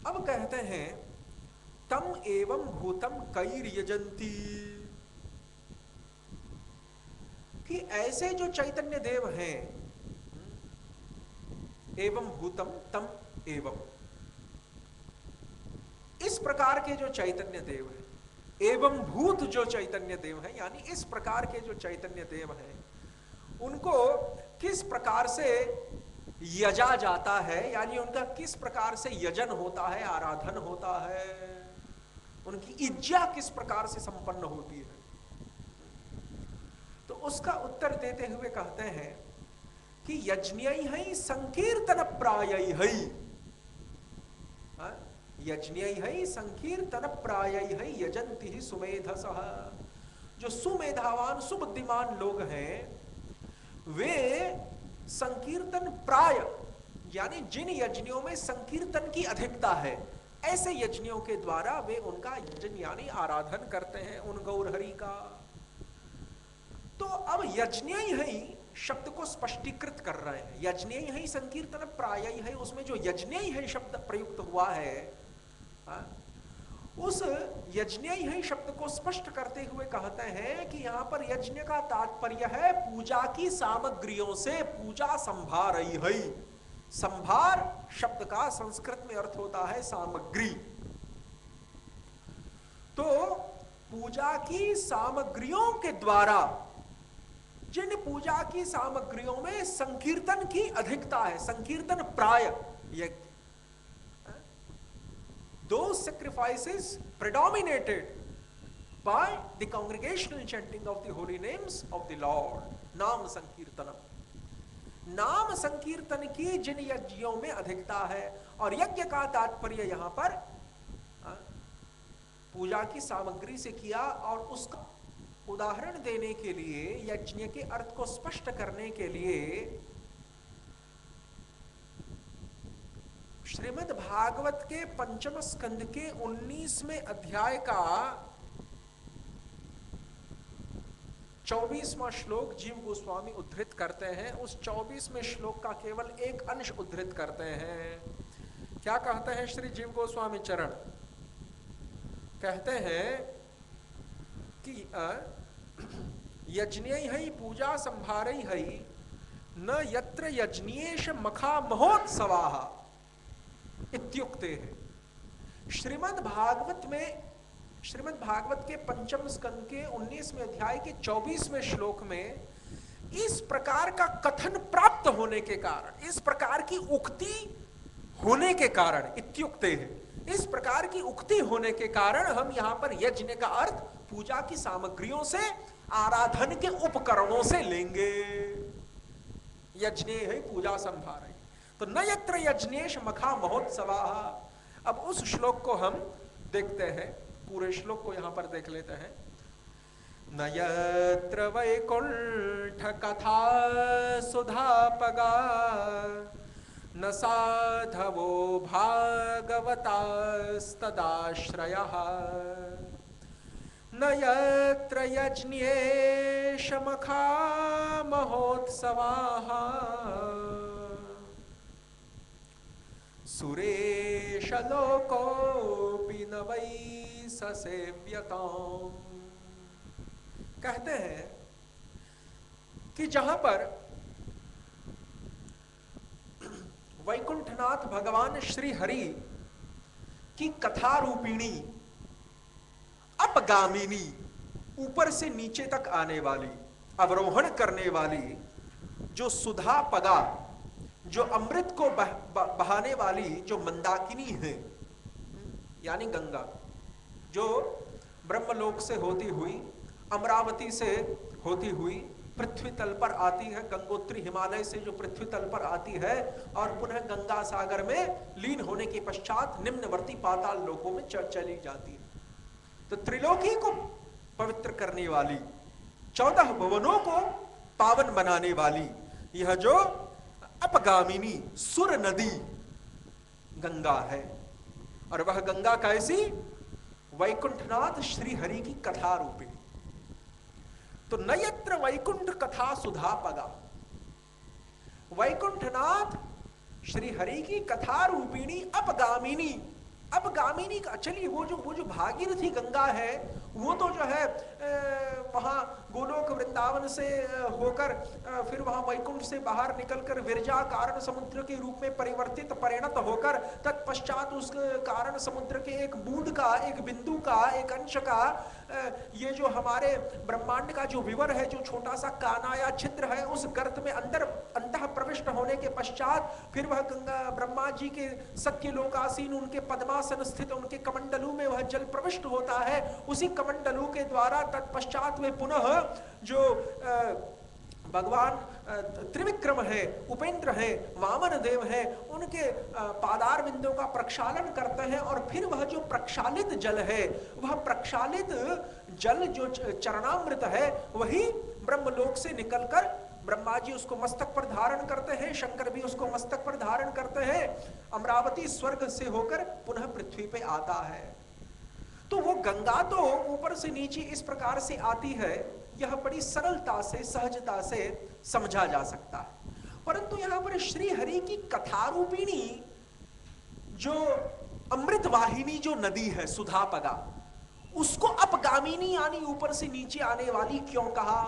अब कहते हैं तम एवं भूतम कैर्यजंती, कि ऐसे जो चैतन्य देव हैं, एवं भूतम तम एवं, इस प्रकार के जो चैतन्य देव हैं, एवं भूत जो चैतन्य देव हैं, यानी इस प्रकार के जो चैतन्य देव हैं उनको किस प्रकार से यजा जाता है, यानी उनका किस प्रकार से यजन होता है, आराधन होता है, उनकी इज्जा किस प्रकार से संपन्न होती है। तो उसका उत्तर देते हुए कहते हैं कि यज्ञै संकीर्तन प्रायै, यज्ञै संकीर्तन प्रायै यजंति सुमेधसः, जो सुमेधावान सुबुद्धिमान लोग हैं वे संकीर्तन प्राय, यानी जिन यज्ञों में संकीर्तन की अधिकता है ऐसे यज्ञों के द्वारा वे उनका यजन यानी आराधन करते हैं उन गौरहरि का। तो अब यज्ञै शब्द को स्पष्टीकृत कर रहे हैं। यज्ञै संकीर्तन प्रायै है, उसमें जो यज्ञै शब्द प्रयुक्त हुआ है उस यज्ञै शब्द को स्पष्ट करते हुए कहते हैं कि यहां पर यज्ञ का तात्पर्य है पूजा की सामग्रियों से पूजा संभारई है। संभार शब्द का संस्कृत में अर्थ होता है सामग्री। तो पूजा की सामग्रियों के द्वारा, जिन पूजा की सामग्रियों में संकीर्तन की अधिकता है, संकीर्तन प्राय, those sacrifices predominated by the congregational chanting of the holy names of the Lord, नाम संकीर्तनम, नाम संकीर्तन की जिन यज्ञों में अधिकता है। और यज्ञ का तात्पर्य यहां पर पूजा की सामग्री से किया। और उसका उदाहरण देने के लिए, यज्ञ के अर्थ को स्पष्ट करने के लिए श्रीमद् भागवत के पंचम स्कंद के 19वें अध्याय का 24वां श्लोक जीव गोस्वामी उद्धृत करते हैं। उस 24वें श्लोक का केवल एक अंश उद्धृत करते हैं। क्या कहते हैं श्री जीव गोस्वामी चरण? कहते हैं कि यज्ञै है पूजा संभारै है न यत्र यज्ञेश मखा महोत्सवाः इत्युक्ते है। श्रीमद् भागवत के पंचम स्कंद के 19वें अध्याय के 24वें श्लोक में इस प्रकार का कथन प्राप्त होने के कारण, इस प्रकार की उक्ति होने के कारण, इत्युक्ते है, इस प्रकार की उक्ति होने के कारण हम यहां पर यज्ञ का अर्थ पूजा की सामग्रियों से, आराधन के उपकरणों से लेंगे। यज्ञ है पूजा संभार। तो न यत्र यज्ञेश मखा महोत्सवाः। अब उस श्लोक को हम देखते हैं, पूरे श्लोक को यहां पर देख लेते हैं। न यत्र वैकुंठ कथा सुधापगा न साधवो भागवतास्तदाश्रयः न यत्र यज्ञेश मखा महोत्सवाः सुरेश लोकोपि न वै ससेव्यताम्। कहते हैं कि जहां पर वैकुंठनाथ भगवान श्री हरि की कथा रूपिणी अपगामिनी, ऊपर से नीचे तक आने वाली, अवरोहण करने वाली जो सुधा पगा, जो अमृत को बहाने वाली जो मंदाकिनी है, यानी गंगा, जो ब्रह्मलोक से होती हुई, अमरावती से होती हुई पृथ्वी तल पर आती है, गंगोत्री हिमालय से जो पृथ्वी तल पर आती है और पुनः गंगा सागर में लीन होने के पश्चात निम्नवर्ती पाताल लोकों में चली जाती है। तो त्रिलोकी को पवित्र करने वाली, 14 भुवनों को पावन बनाने वाली यह जो अपगामिनी सुर नदी गंगा है। और वह गंगा कैसी? वैकुंठनाथ श्री हरि की कथा रूपी। तो नयत्र वैकुंठ कथा सुधा पगा, वैकुंठनाथ श्री हरि की कथा रूपिणी अपगामिनी। अपगामिनी का चलिए वो जो भागीरथी गंगा है वो तो जो है वहां गोलोक वृंदावन से होकर फिर वहां वैकुंठ से बाहर निकलकर विरजा कारण समुद्र के रूप में परिवर्तित परिणत होकर तत्पश्चात उस कारण समुद्र के एक बूंद का, एक बिंदु का, एक अंश का ये जो हमारे ब्रह्मांड का जो विवर है, जो छोटा सा काना या छिद्र है, उस गर्त में अंदर अंतः प्रविष्ट होने के पश्चात फिर वह गंगा ब्रह्मा जी के सत्य लोकासीन उनके पद्मासन स्थित उनके कमंडलू में वह जल प्रविष्ट होता है। उसी कमंडलू के द्वारा तत्पश्चात वे पुनः जो भगवान त्रिविक्रम है, उपेंद्र है, वामन देव है, उनके पादार बिंदों का प्रक्षालन करते हैं। और फिर वह जो प्रक्षालित जल है, वह प्रक्षालित जल जो चरणामृत है, वही ब्रह्मलोक से निकलकर ब्रह्मा जी उसको मस्तक पर धारण करते हैं, शंकर भी उसको मस्तक पर धारण करते हैं, अमरावती स्वर्ग से होकर पुनः पृथ्वी पे आता है। तो वो गंगा तो ऊपर से नीचे इस प्रकार से आती है, यह बड़ी सरलता से, सहजता से समझा जा सकता है। परंतु यहां पर श्री हरि की कथा रूपिणी जो अमृत वाहिनी जो नदी है सुधापगा, उसको अपगामिनी यानी ऊपर से नीचे आने वाली क्यों कहा?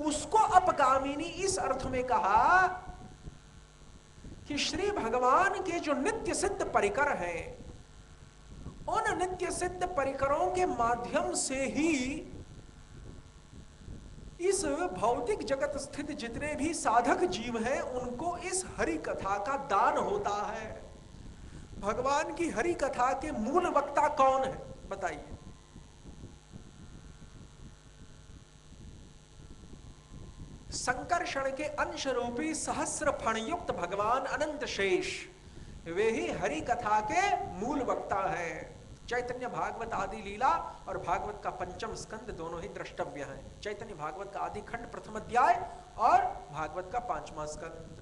उसको अपगामिनी इस अर्थ में कहा कि श्री भगवान के जो नित्य सिद्ध परिकर हैं, उन नित्य सिद्ध परिकरों के माध्यम से ही इस भौतिक जगत स्थित जितने भी साधक जीव हैं उनको इस हरि कथा का दान होता है। भगवान की हरि कथा के मूल वक्ता कौन है बताइए? संकर्षण के अंश रूपी सहस्र फण युक्त भगवान अनंत शेष, वे ही हरि कथा के मूल वक्ता है। चैतन्य भागवत आदि लीला और भागवत का पंचम स्कंद दोनों ही द्रष्टव्य हैं। चैतन्य भागवत का आदि खंड प्रथम अध्याय और भागवत का 5वां स्कंद।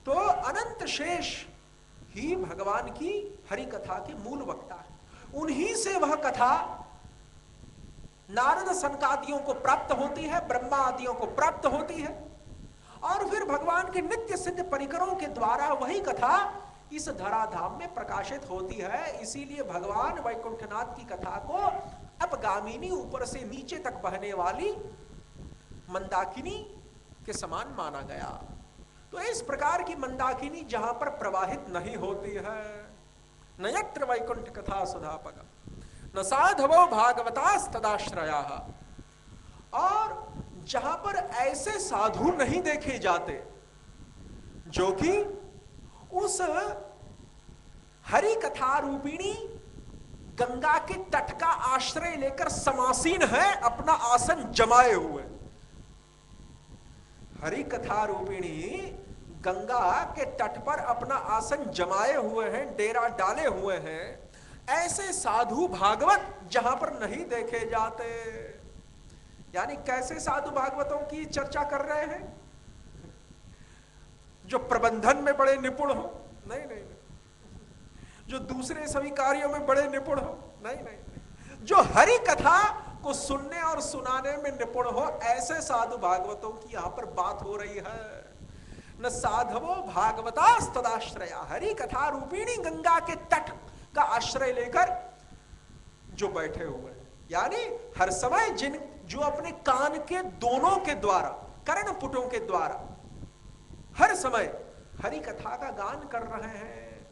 तो अनंत शेष ही भगवान की हरि कथा के मूल वक्ता है। उन्हीं से वह कथा नारद सनकादियों को प्राप्त होती है, ब्रह्मा आदियों को प्राप्त होती है, और फिर भगवान के नित्य सिद्ध परिकरों के द्वारा वही कथा इस धराधाम में प्रकाशित होती है। इसीलिए भगवान वैकुंठनाथ की कथा को अपगामिनी, ऊपर से नीचे तक बहने वाली मंदाकिनी के समान माना गया। तो इस प्रकार की मंदाकिनी जहां पर प्रवाहित नहीं होती है, न यत्र वैकुंठ कथा सुधापगा न साधवो भागवतास्तदाश्रया, और जहां पर ऐसे साधु नहीं देखे जाते जो कि उस हरि कथा रूपिणी गंगा के तट का आश्रय लेकर समासीन है, अपना आसन जमाए हुए। हरि कथा रूपिणी गंगा के तट पर अपना आसन जमाए हुए हैं, डेरा डाले हुए हैं। ऐसे साधु भागवत जहां पर नहीं देखे जाते। यानी कैसे साधु भागवतों की चर्चा कर रहे हैं? जो प्रबंधन में बड़े निपुण हो? नहीं नहीं नहीं। जो दूसरे सभी कार्यों में बड़े निपुण हो? नहीं नहीं नहीं। जो हरि कथा को सुनने और सुनाने में निपुण हो, ऐसे साधु भागवतों की यहां पर बात हो रही है। न साधवो भागवतास्तदाश्रया, हरि कथा रूपिणी गंगा के तट का आश्रय लेकर जो बैठे हुए हैं, यानी हर समय जो अपने कान के दोनों के द्वारा, कर्णपुटों के द्वारा हर समय हरि कथा का गान कर रहे हैं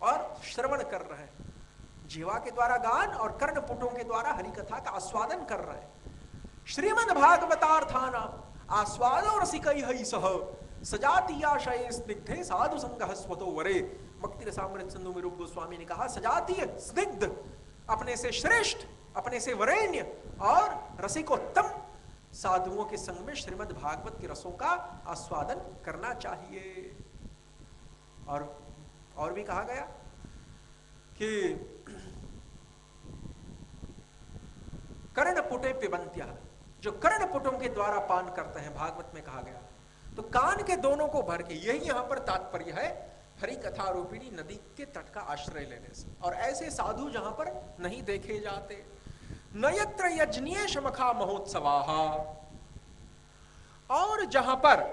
और श्रवण कर रहे हैं। जीवा के द्वारा गान और कर्णपुटों के द्वारा हरि कथा का आस्वादन कर रहे हैं। श्रीमद् भागवतार्थानाम आस्वादो रसिकैः सह सजातीयाशये स्निग्धे साधु संगः स्वतो वरे। भक्ति रसामृत सिंधु में रूप गोस्वामी ने कहा, सजातीय स्निग्ध, अपने से श्रेष्ठ, अपने से वरेण्य और रसिकोत्तम साधुओं के संग में श्रीमद् भागवत के रसों का आस्वादन करना चाहिए। और भी कहा गया कि कर्णपुटे पिबंत्या, जो कर्णपुटों के द्वारा पान करते हैं, भागवत में कहा गया। तो कान के दोनों को भर के, यही यहां पर तात्पर्य है हरि कथा रूपिणी नदी के तट का आश्रय लेने से। और ऐसे साधु जहां पर नहीं देखे जाते। नयत्र यज्ञेश मखा महोत्सवाः, और जहां पर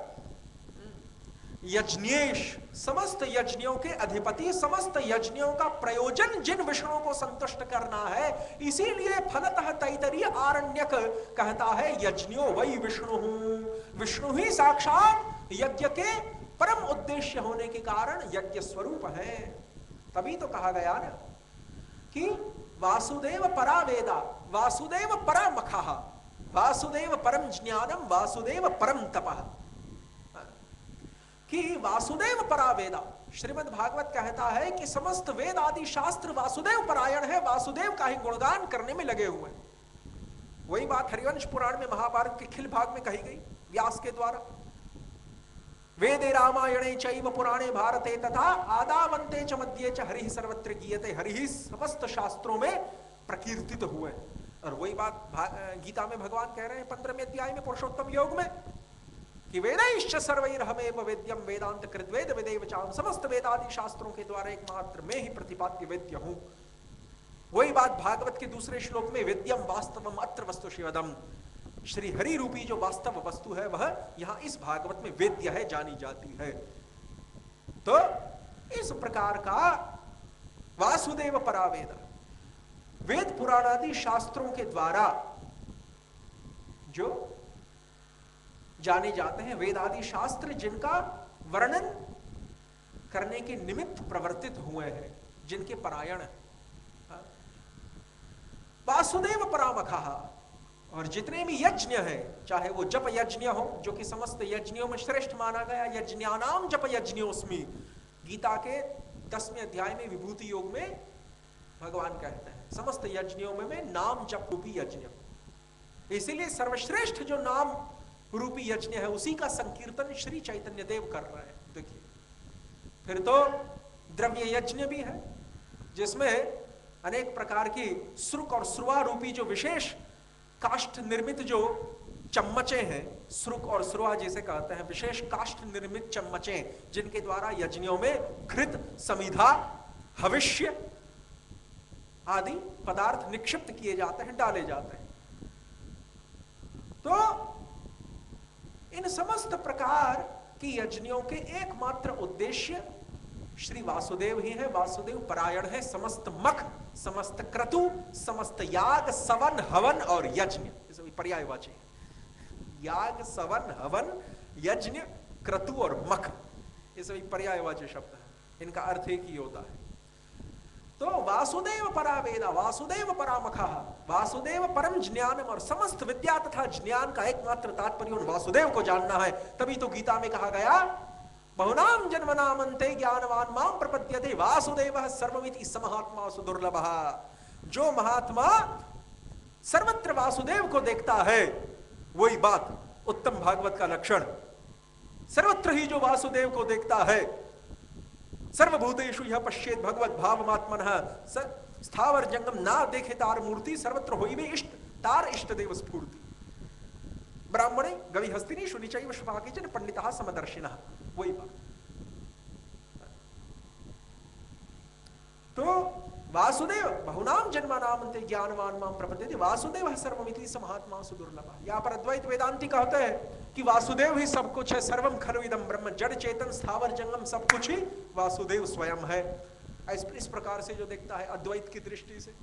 यज्ञेश, समस्त यज्ञों के अधिपति, समस्त यज्ञों का प्रयोजन जिन विष्णु को संतुष्ट करना है, इसीलिए फलतः तैतरीय आरण्यक कहता है यज्ञो वही विष्णु, विष्णु ही साक्षात यज्ञ के परम उद्देश्य होने के कारण यज्ञ स्वरूप है। तभी तो कहा गया ना कि वासुदेव परा वेदा, वासुदेव परा मखः, वासुदेव परम ज्ञानम, वासुदेव परम तपः, कि वासुदेव परा वेदा। श्रीमद् भागवत कहता है कि समस्त वेद आदि शास्त्र वासुदेव परायण है, वासुदेव का ही गुणगान करने में लगे हुए हैं। वही बात हरिवंश पुराण में महाभारत के खिल भाग में कही गई व्यास के द्वारा। वेदे रामायणे चैव पुराणे भारते तथा आदावन्ते च मध्ये च हरिः सर्वत्र गीयते, हरिः समस्त शास्त्रों में प्रकीर्तित हुए। और वही बात गीता में भगवान कह रहे हैं 15वें अध्याय में पुरुषोत्तम योग में कि वेदैश्च सर्वैरहमेव वेद्यम वेदांत कृद्वेद वेदैव चाहम, समस्त वेदादि शास्त्रों के द्वारा एकमात्र मैं ही प्रतिपाद्य वेद्य हूं। वही बात भागवत के दूसरे श्लोक में वेद्यम वास्तवम अत्र वस्तु शिवदम, श्री हरि रूपी जो वास्तव वस्तु है वह यहां इस भागवत में वेद्य है, जानी जाती है। तो इस प्रकार का वासुदेव परावेद, वेद पुराणादि शास्त्रों के द्वारा जो जाने जाते हैं, वेद आदि शास्त्र जिनका वर्णन करने के निमित्त प्रवर्तित हुए हैं, जिनके परायण वासुदेव परामखः। और जितने भी यज्ञ हैं, चाहे वो जप यज्ञ हो जो कि समस्त यज्ञों में श्रेष्ठ माना गया, यज्ञानाम जप यज्ञोस्मि, गीता के 10वें अध्याय में विभूति योग में भगवान कहते हैं समस्त यज्ञों में नाम जप रूपी यज्ञ, इसीलिए सर्वश्रेष्ठ जो नाम रूपी यज्ञ है उसी का संकीर्तन श्री चैतन्य देव कर रहे हैं। देखिए, फिर तो द्रव्य यज्ञ भी है जिसमें अनेक प्रकार की श्रुक और श्रुवा रूपी जो विशेष काष्ठ निर्मित जो चम्मचे हैं, श्रुक और श्रुवा जिसे कहते हैं, विशेष काष्ठ निर्मित चम्मचे जिनके द्वारा यज्ञों में घृत, समिधा, हविष्य आदि पदार्थ निक्षिप्त किए जाते हैं, डाले जाते हैं। तो इन समस्त प्रकार की यज्ञों के एकमात्र उद्देश्य श्री वासुदेव ही है, वासुदेव परायण है। समस्त मख, समस्त क्रतु, समस्त याग, सवन, हवन और यज्ञ, ये सभी पर्यायवाची है। याग, सवन, हवन, यज्ञ, क्रतु और मख, ये सभी पर्यायवाची शब्द है, इनका अर्थ एक ही होता है। तो वासुदेव परावेदा, वासुदेव परामखः, वासुदेव परम ज्ञानम, और समस्त विद्या तथा ज्ञान का एकमात्र तात्पर्य उन वासुदेव को जानना है। तभी तो गीता में कहा गया बहुनाम जन्मनाम अन्ते ज्ञानवान मां प्रपद्यते वासुदेवः सर्वमिति स महात्मा सुदुर्लभः। जो महात्मा सर्वत्र वासुदेव को देखता है, वही बात उत्तम भागवत का लक्षण, सर्वत्र ही जो वासुदेव को देखता है, सर्वभूतेषु यह पश्येत भगवत भावमात्मनः, स्थावर जंगम ना देखे तार मूर्ति, सर्वत्र होइबे इष्ट तार इष्ट देव स्फूर्ति। ब्राह्मणे गवि हस्तिनी शुनिचैव शुभाकीचन पंडितः समदर्शिनः, वही बात। तो वासुदेव बहुनाम जन्मानाम अन्ते ज्ञानवान मां प्रपद्यते वासुदेवः सर्वमिति स महात्मा सुदुर्लभः। यहाँ पर अद्वैत वेदांती कहते हैं कि वासुदेव ही सब कुछ है, सर्वम खलु इदं ब्रह्म, जड़ चेतन स्थावर जंगम सब कुछ ही वासुदेव स्वयं है। इस प्रकार से जो देखता है अद्वैत की दृष्टि से।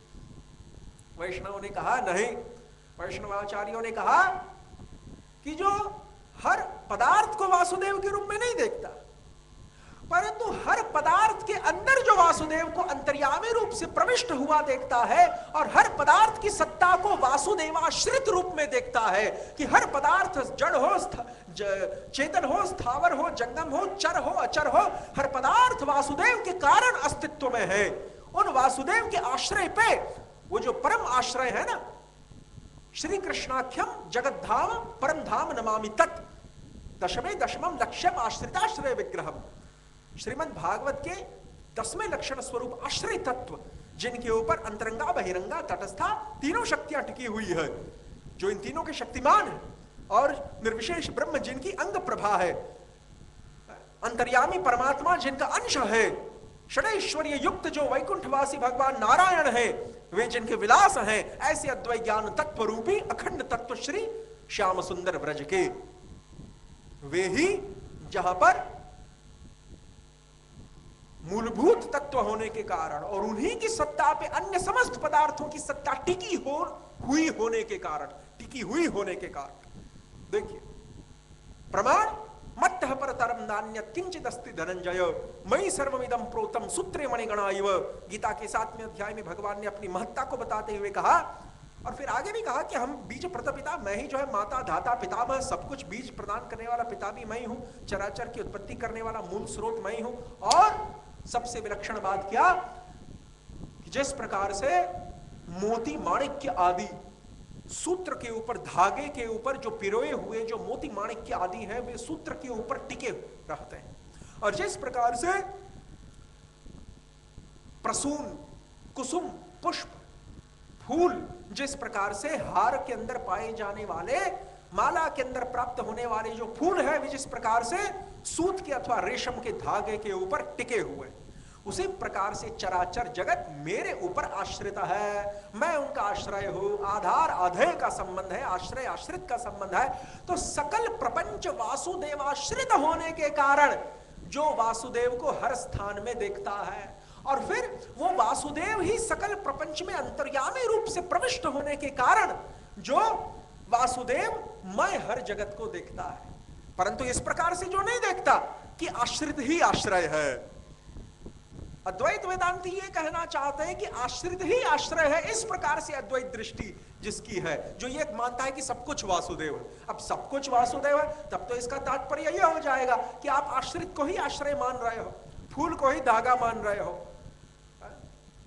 वैष्णव ने कहा नहीं, वैष्णवाचार्यों ने कहा कि जो हर पदार्थ को वासुदेव के रूप में नहीं देखता, परंतु हर पदार्थ के अंदर जो वासुदेव को अंतर्यामी रूप से प्रविष्ट हुआ देखता है, और हर पदार्थ की सत्ता को वासुदेवाश्रित रूप में देखता है कि हर पदार्थ जड़ हो, चेतन हो, स्थावर हो, जंगम हो, चर हो, अचर हो, हर पदार्थ वासुदेव के कारण अस्तित्व में है। उन वासुदेव के आश्रय पे वो जो परम आश्रय है ना, श्री कृष्णाख्यम जगत धाम परम धाम नमामि तत्, दशमे दशमम लक्ष्यम आश्रिताश्रय विग्रहम। श्रीमद् भागवत के 10वें लक्षण स्वरूप आश्रय तत्व जिनके ऊपर अंतरंगा, बहिरंगा, तटस्था तीनों शक्तियां टिकी हुई है, जो इन तीनों के शक्तिमान है, और निर्विशेष ब्रह्म जिनकी अंग प्रभा है, अंतर्यामी परमात्मा जिनका अंश है, षडैश्वर्य युक्त जो वैकुंठवासी भगवान नारायण है, वे जिनके विलास हैं, ऐसे अद्वैत ज्ञान तत्व रूपी अखंड तत्व श्री श्याम सुंदर व्रज के वे ही जहां पर मूलभूत तत्व होने के कारण और उन्हीं की सत्ता पे अन्य समस्त पदार्थों की सत्ता टिकी हुई होने के कारण, देखिए प्रमाण मत्तः परतरम नान्यत् किंचित् अस्ति धनंजय मयि सर्वमिदं प्रोतम सूत्रे मणिगणा इव। गीता के 7वें अध्याय में भगवान ने अपनी महत्ता को बताते हुए कहा, और फिर आगे भी कहा कि हम बीज प्रतपिता, मैं ही जो है माता धाता पितामह, सब कुछ बीज प्रदान करने वाला पिता भी मैं ही हूं, चराचर की उत्पत्ति करने वाला मूल स्रोत मैं ही हूं। और सबसे विलक्षण बात क्या, जिस प्रकार से मोती माणिक्य आदि सूत्र के ऊपर, धागे के ऊपर जो पिरोए हुए जो मोती माणिक्य आदि हैं, वे सूत्र के ऊपर टिके रहते हैं, और जिस प्रकार से प्रसून, कुसुम, पुष्प, फूल जिस प्रकार से हार के अंदर पाए जाने वाले, माला के अंदर प्राप्त होने वाले जो फूल है, वे जिस प्रकार से सूत के अथवा रेशम के धागे के ऊपर टिके हुए, उसी प्रकार से चराचर जगत मेरे ऊपर आश्रित है, मैं उनका आश्रय हूं। आधार आधेय का संबंध है, आश्रय आश्रित का संबंध है। तो सकल प्रपंच वासुदेवाश्रित होने के कारण जो वासुदेव को हर स्थान में देखता है, और फिर वो वासुदेव ही सकल प्रपंच में अंतर्यामी रूप से प्रविष्ट होने के कारण जो वासुदेव मैं हर जगत को देखता है, परंतु इस प्रकार से जो नहीं देखता कि आश्रित ही आश्रय है। अद्वैत वेदांती ये कहना चाहते हैं कि आश्रित ही आश्रय है। इस प्रकार से अद्वैत दृष्टि जिसकी है, जो ये मानता है कि सब कुछ वासुदेव है। अब सब कुछ वासुदेव है, तब तो इसका तात्पर्य यह हो जाएगा कि आप आश्रित को ही आश्रय मान रहे हो, फूल को ही धागा मान रहे हो।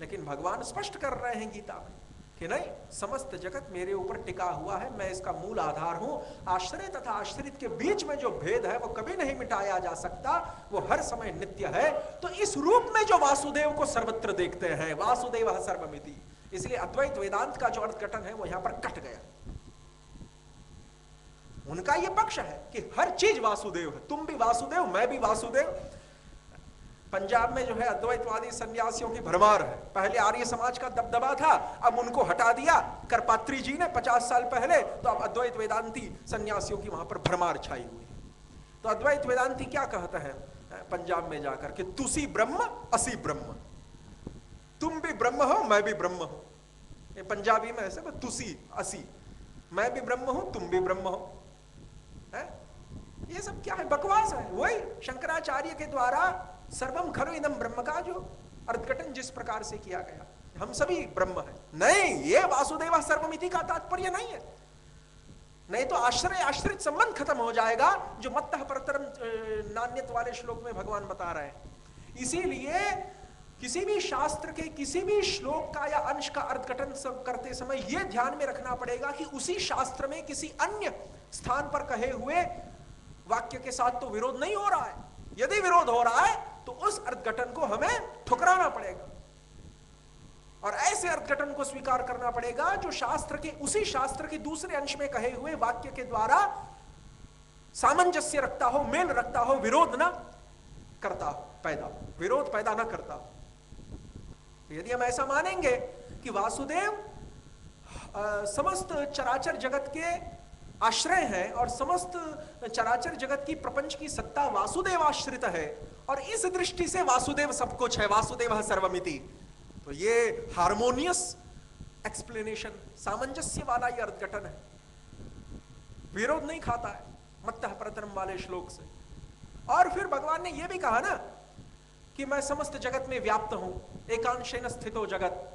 लेकिन भगवान स्पष्ट कर रहे हैं गीता में कि नहीं, समस्त जगत मेरे ऊपर टिका हुआ है, मैं इसका मूल आधार हूं। आश्रय तथा आश्रित के बीच में जो भेद है वो कभी नहीं मिटाया जा सकता, वो हर समय नित्य है। तो इस रूप में जो वासुदेव को सर्वत्र देखते हैं, वासुदेव सर्वमिति, इसलिए अद्वैत वेदांत का जो अर्थघटन है वो यहां पर कट गया। उनका यह पक्ष है कि हर चीज वासुदेव है, तुम भी वासुदेव, मैं भी वासुदेव। पंजाब में जो है अद्वैतवादी सन्यासियों की भरमार है। पहले आर्य समाज का दबदबा था, अब उनको हटा दिया करपात्री जी ने 50 साल पहले, तो अब अद्वैत वेदांती सन्यासियों की वहां पर भरमार छाई हुई है। तो अद्वैत वेदांती क्या कहते हैं पंजाब में जाकर कि तुसी ब्रह्म असी ब्रह्म, तुम भी ब्रह्म हो मैं भी ब्रह्म हूं। ये पंजाबी में ऐसे तुसी असी, मैं भी ब्रह्म हूं तुम भी ब्रह्म हो। ये सब क्या है, बकवास है। वही शंकराचार्य के द्वारा सर्वम खलु इदं ब्रह्म का जो अर्थघटन जिस प्रकार से किया गया, हम सभी ब्रह्म हैं। नहीं, ये वासुदेव सर्वमिति का तात्पर्य नहीं है। नहीं तो आश्रय आश्रित संबंध खत्म हो जाएगा, जो मत्तः परतरम नान्यत वाले श्लोक में भगवान बता रहे हैं। इसीलिए किसी भी शास्त्र के किसी भी श्लोक का या अंश का अर्थघटन करते समय यह ध्यान में रखना पड़ेगा कि उसी शास्त्र में किसी अन्य स्थान पर कहे हुए वाक्य के साथ तो विरोध नहीं हो रहा है। यदि विरोध हो रहा है तो उस अर्थघटन को हमें ठुकराना पड़ेगा और ऐसे अर्थघटन को स्वीकार करना पड़ेगा जो शास्त्र के उसी शास्त्र के दूसरे अंश में कहे हुए वाक्य के द्वारा सामंजस्य रखता हो, मेल रखता हो, विरोध ना करता हो, विरोध पैदा ना करता हो। तो यदि हम ऐसा मानेंगे कि वासुदेव समस्त चराचर जगत के आश्रय है और समस्त चराचर जगत की प्रपंच की सत्ता वासुदेव आश्रित है और इस दृष्टि से वासुदेव सब कुछ है, वासुदेव सर्वमिति, तो ये हार्मोनियस एक्सप्लेनेशन, सामंजस्य वाला ये अर्थघटन है, विरोध नहीं खाता है मत्तः परतरम वाले श्लोक से। और फिर भगवान ने यह भी कहा ना कि मैं समस्त जगत में व्याप्त हूं, एकांशेन स्थितो जगत।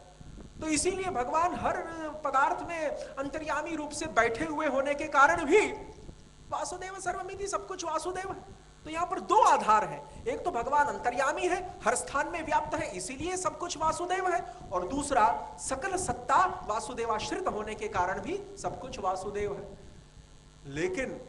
तो इसीलिए भगवान हर पदार्थ में अंतर्यामी रूप से बैठे हुए होने के कारण भी वासुदेव सर्वमिति, सब कुछ वासुदेव है। तो यहां पर दो आधार हैं, एक तो भगवान अंतर्यामी है, हर स्थान में व्याप्त है, इसीलिए सब कुछ वासुदेव है, और दूसरा सकल सत्ता वासुदेवाश्रित होने के कारण भी सब कुछ वासुदेव है। लेकिन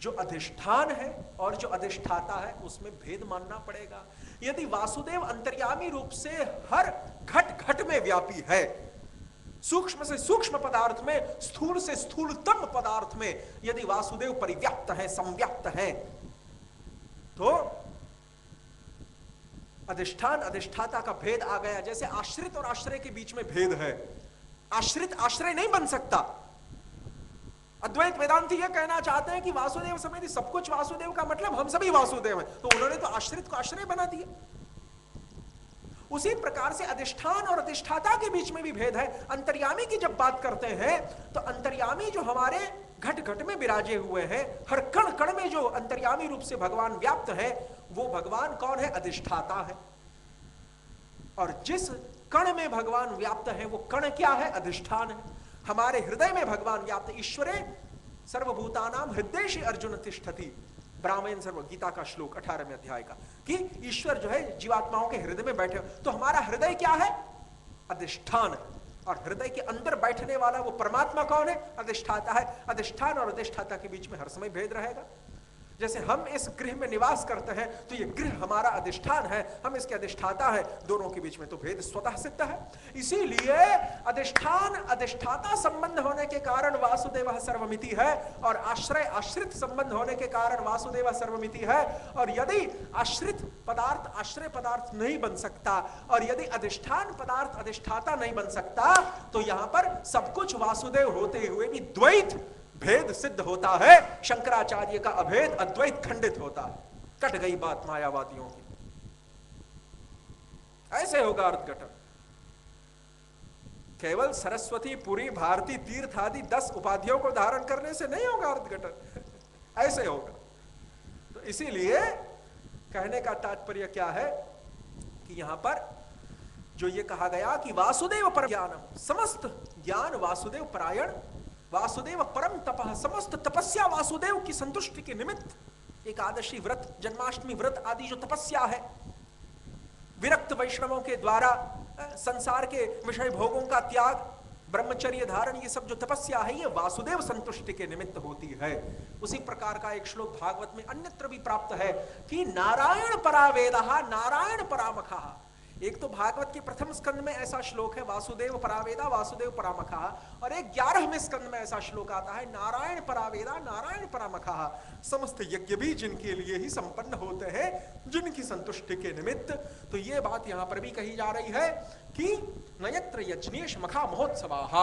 जो अधिष्ठान है और जो अधिष्ठाता है उसमें भेद मानना पड़ेगा। यदि वासुदेव अंतर्यामी रूप से हर घट घट में व्यापी है, सूक्ष्म से सूक्ष्म पदार्थ में, स्थूल से स्थूलतम पदार्थ में यदि वासुदेव परिव्याप्त है, संव्याप्त है, तो अधिष्ठान अधिष्ठाता का भेद आ गया। जैसे आश्रित और आश्रय के बीच में भेद है, आश्रित आश्रय नहीं बन सकता। अद्वैत वेदांती यह कहना चाहते हैं कि वासुदेव समेत सब कुछ वासुदेव का मतलब हम सभी वासुदेव हैं, तो उन्होंने तो आश्रित को आश्रय बना दिया। उसी प्रकार से अधिष्ठान और अधिष्ठाता के बीच में भी भेद है। अंतर्यामी की जब बात करते हैं तो अंतर्यामी जो हमारे घट घट में विराजे हुए हैं, हर कण कण में जो अंतर्यामी रूप से भगवान व्याप्त है, वो भगवान कौन है? अधिष्ठाता है। और जिस कण में भगवान व्याप्त है वो कण क्या है? अधिष्ठान है। हमारे हृदय में भगवान व्याप्त, ईश्वरे सर्वभूतानां हृदयेषु अर्जुन तिष्ठति, ब्राह्मण सर्व गीता का श्लोक 18वें अध्याय का, कि ईश्वर जो है जीवात्माओं के हृदय में बैठे। तो हमारा हृदय क्या है? अधिष्ठान। और हृदय के अंदर बैठने वाला वो परमात्मा कौन है? अधिष्ठाता है। अधिष्ठान और अधिष्ठाता के बीच में हर समय भेद रहेगा। जैसे हम इस गृह में निवास करते हैं तो ये गृह हमारा अधिष्ठान है, हम इसके अधिष्ठाता है, दोनों के बीच में तो भेद स्वतः सिद्ध है। इसीलिए अधिष्ठान अधिष्ठाता संबंध होने के कारण वासुदेव सर्वमिति है, और आश्रय आश्रित संबंध होने के कारण वासुदेव सर्वमिति है। और यदि आश्रित पदार्थ आश्रय पदार्थ नहीं बन सकता, और यदि अधिष्ठान पदार्थ अधिष्ठाता नहीं बन सकता, तो यहां पर सब कुछ वासुदेव होते हुए भी द्वैत भेद सिद्ध होता है। शंकराचार्य का अभेद अद्वैत खंडित होता है। कट गई बात मायावादियों की। ऐसे होगा अर्थघटन। केवल सरस्वती, पुरी, भारती, तीर्थ आदि 10 उपाधियों को धारण करने से नहीं होगा अर्थघटन, ऐसे होगा। तो इसीलिए कहने का तात्पर्य क्या है कि यहां पर जो ये कहा गया कि वासुदेव पर ज्ञानम, समस्त ज्ञान वासुदेव परायण, वासुदेव परम तपः, समस्त तपस्या वासुदेव की संतुष्टि के निमित्त। एकादशी व्रत, जन्माष्टमी व्रत आदि जो तपस्या है, विरक्त वैष्णवों के द्वारा संसार के विषय भोगों का त्याग, ब्रह्मचर्य धारण, ये सब जो तपस्या है ये वासुदेव संतुष्टि के निमित्त होती है। उसी प्रकार का एक श्लोक भागवत में अन्यत्र भी प्राप्त है कि नारायण परा वेदः नारायण परामखः। एक तो भागवत के प्रथम स्कंद में ऐसा श्लोक है वासुदेव परावेदा वासुदेव परामखः, और एक 11वें स्कंद में ऐसा श्लोक आता है नारायण परावेदा नारायण परामखः। समस्त यज्ञ भी जिनके लिए ही संपन्न होते हैं, जिनकी संतुष्टि के निमित्त। तो ये बात यहां पर भी कही जा रही है कि नयत्र यज्ञेश मखा महोत्सवाः,